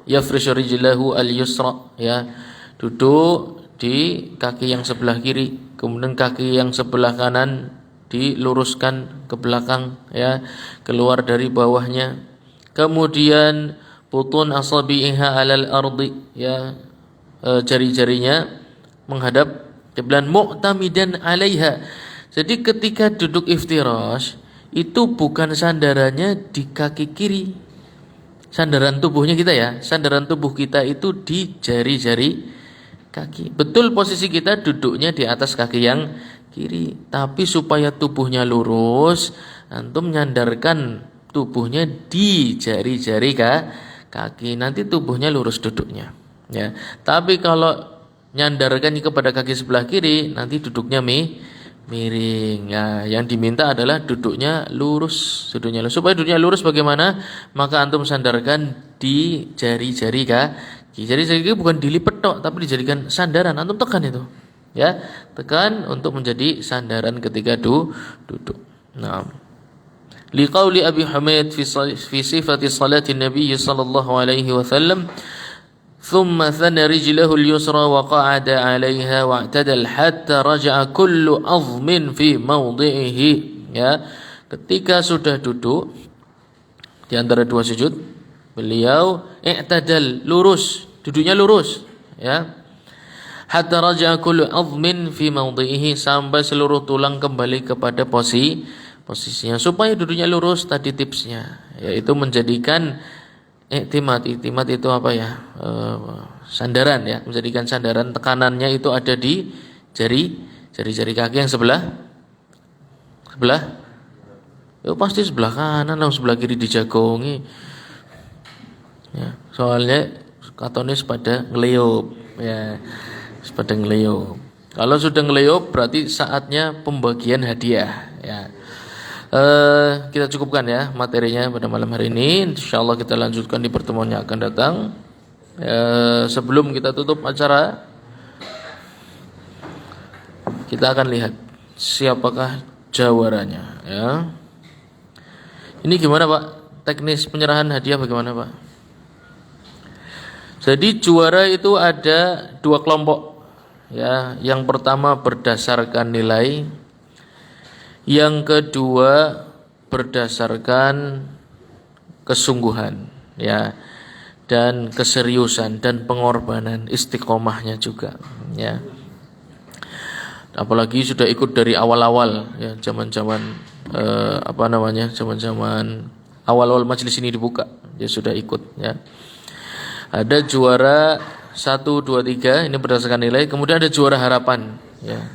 yafrishu rijlahu al-yusra ya, duduk di kaki yang sebelah kiri, kemudian kaki yang sebelah kanan diluruskan ke belakang ya, keluar dari bawahnya. Kemudian butun asabi'iha 'alal ardi ya, jari-jarinya menghadap kiblat, mu'tamidan 'alaiha. Jadi ketika duduk iftirash itu bukan sandarannya di kaki kiri. Sandaran tubuhnya kita ya, sandaran tubuh kita itu di jari-jari kaki. Betul posisi kita duduknya di atas kaki yang kiri, tapi supaya tubuhnya lurus, antum nyandarkan tubuhnya di jari-jari kaki. Nanti tubuhnya lurus duduknya ya. Tapi kalau nyandarkan kepada kaki sebelah kiri, nanti duduknya miring ya. Yang diminta adalah duduknya lurus, supaya duduknya lurus bagaimana? Maka antum sandarkan di jari-jari kaki. Jari-jari kaki bukan dilipat tok, tapi dijadikan sandaran, antum tekan itu Ya, tekan untuk menjadi sandaran ketika duduk. Nah, liqauli Abi Humaid fi sifati salati Nabi sallallahu alaihi wasallam, thumma thana rijlahu al-yusra wa qa'ada 'alayha wa'tadal hatta raja'a kullu 'azmin fi mawdi'ihi. Ya, ketika sudah duduk di antara dua sujud, beliau i'tadal, lurus, duduknya lurus, ya. Hatta raja'a kullu 'azmin fi mawdi'ihi, sampai seluruh tulang kembali kepada posisinya. Supaya duduknya lurus, tadi tipsnya yaitu menjadikan iktimad itu apa ya? Sandaran ya, menjadikan sandaran, tekanannya itu ada di jari kaki yang sebelah ya pasti sebelah kanan, sebelah kiri dijagongi. Ya, soalnya katonis pada ngeliyup ya. Pada ngeliyup. Kalau sudah ngeliyup berarti saatnya pembagian hadiah ya. Kita cukupkan ya materinya pada malam hari ini. Insyaallah kita lanjutkan di pertemuan yang akan datang. Sebelum kita tutup acara, kita akan lihat siapakah jawaranya ya. Ini gimana Pak? Teknis penyerahan hadiah bagaimana Pak? Jadi juara itu ada dua kelompok. Ya, yang pertama berdasarkan nilai, yang kedua berdasarkan kesungguhan, ya, dan keseriusan dan pengorbanan, istiqomahnya juga, ya. Apalagi sudah ikut dari awal-awal, ya, zaman-zaman zaman-zaman awal-awal majelis ini dibuka, dia sudah ikut, ya. Ada juara 1, 2, 3, ini berdasarkan nilai. Kemudian ada juara harapan ya.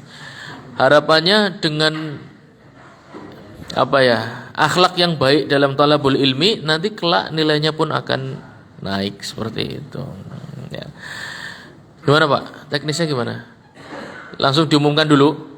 Harapannya dengan akhlak yang baik dalam talabul ilmi, nanti kelak nilainya pun akan naik seperti itu ya. Gimana Pak? Teknisnya gimana? Langsung diumumkan dulu.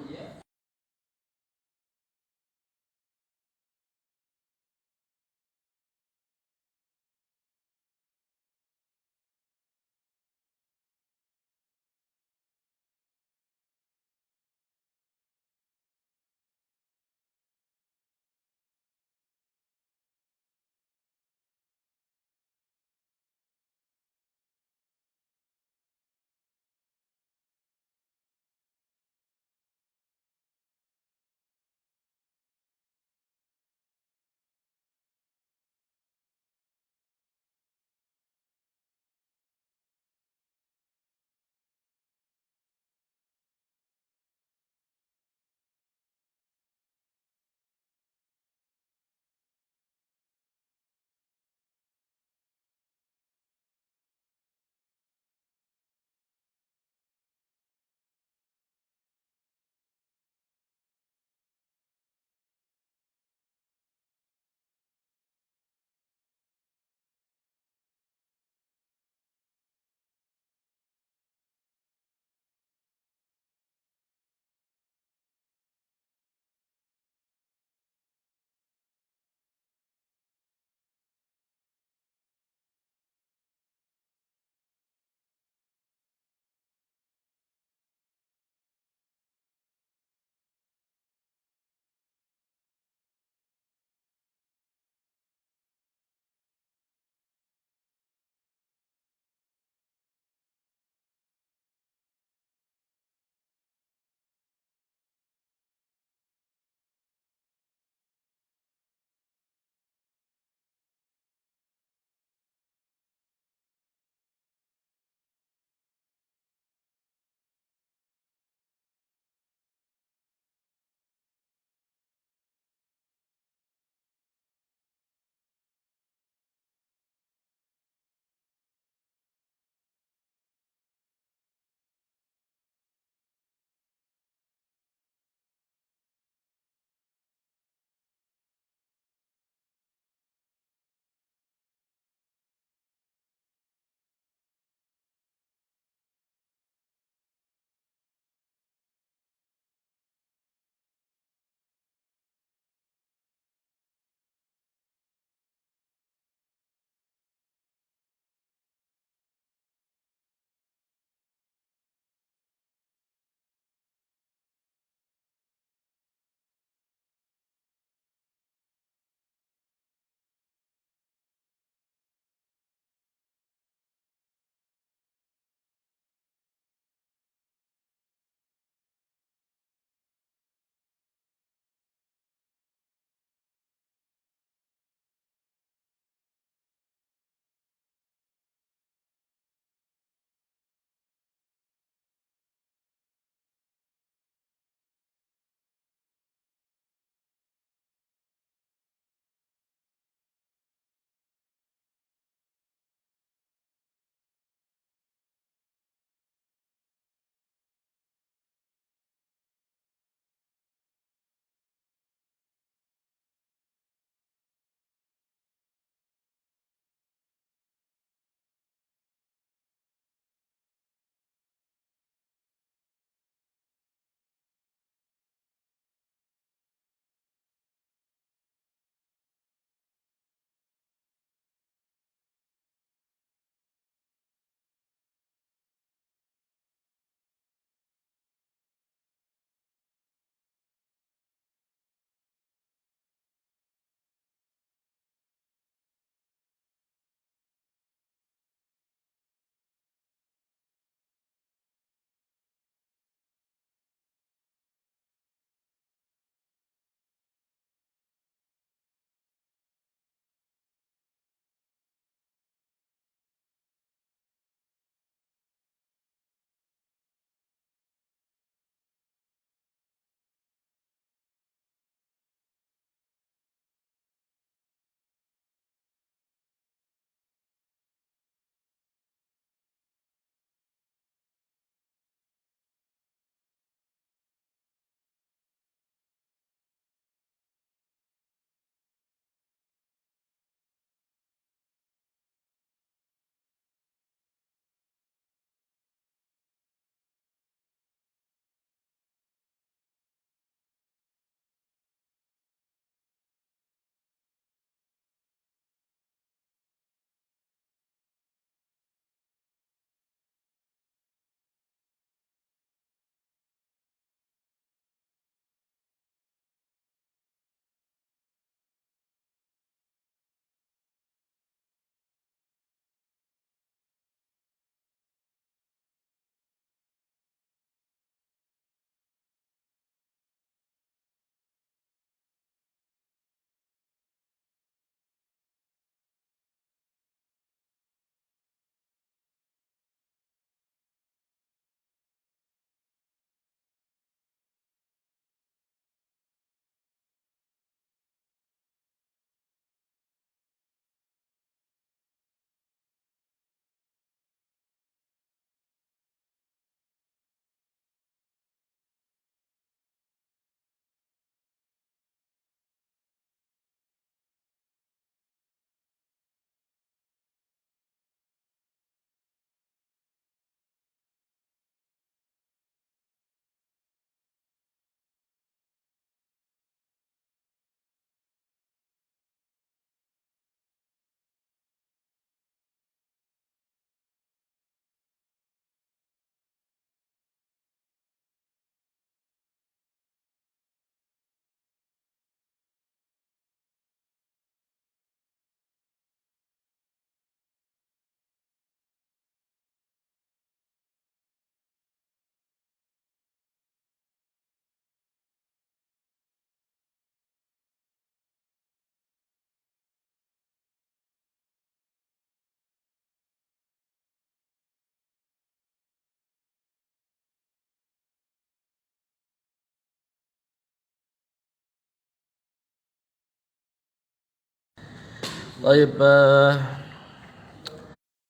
Baik,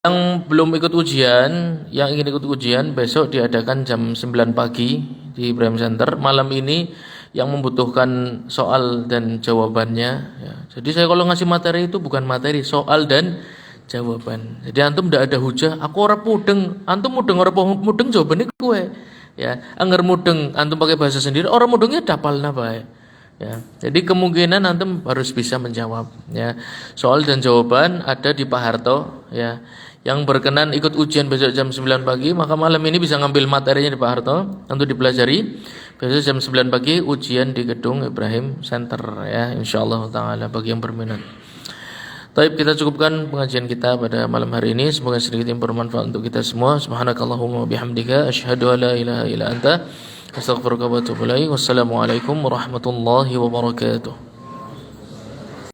yang belum ikut ujian, yang ingin ikut ujian besok diadakan jam 9 pagi di Ibrahim Center. Malam ini yang membutuhkan soal dan jawabannya ya. Jadi saya kalau ngasih materi itu bukan materi, soal dan jawaban. Jadi antum tidak ada hujah, aku ora mudeng, antum mudeng ora mudeng jawabannya kue. Ya, angger mudeng antum pakai bahasa sendiri, orang mudengnya dapalna bae. Ya, jadi kemungkinan antum harus bisa menjawab ya. Soal dan jawaban ada di Pak Harto ya. Yang berkenan ikut ujian besok jam 9 pagi, maka malam ini bisa ngambil materinya di Pak Harto untuk dipelajari. Besok jam 9 pagi ujian di gedung Ibrahim Center ya, insyaallah taala bagi yang berminat. Baik, kita cukupkan pengajian kita pada malam hari ini. Semoga sedikit yang bermanfaat untuk kita semua. Subhanakallahumma wabihamdika asyhadu an la ilaha illa anta astaghfiruka wa atubu ilaik. Wassalamualaikum warahmatullahi wabarakatuh.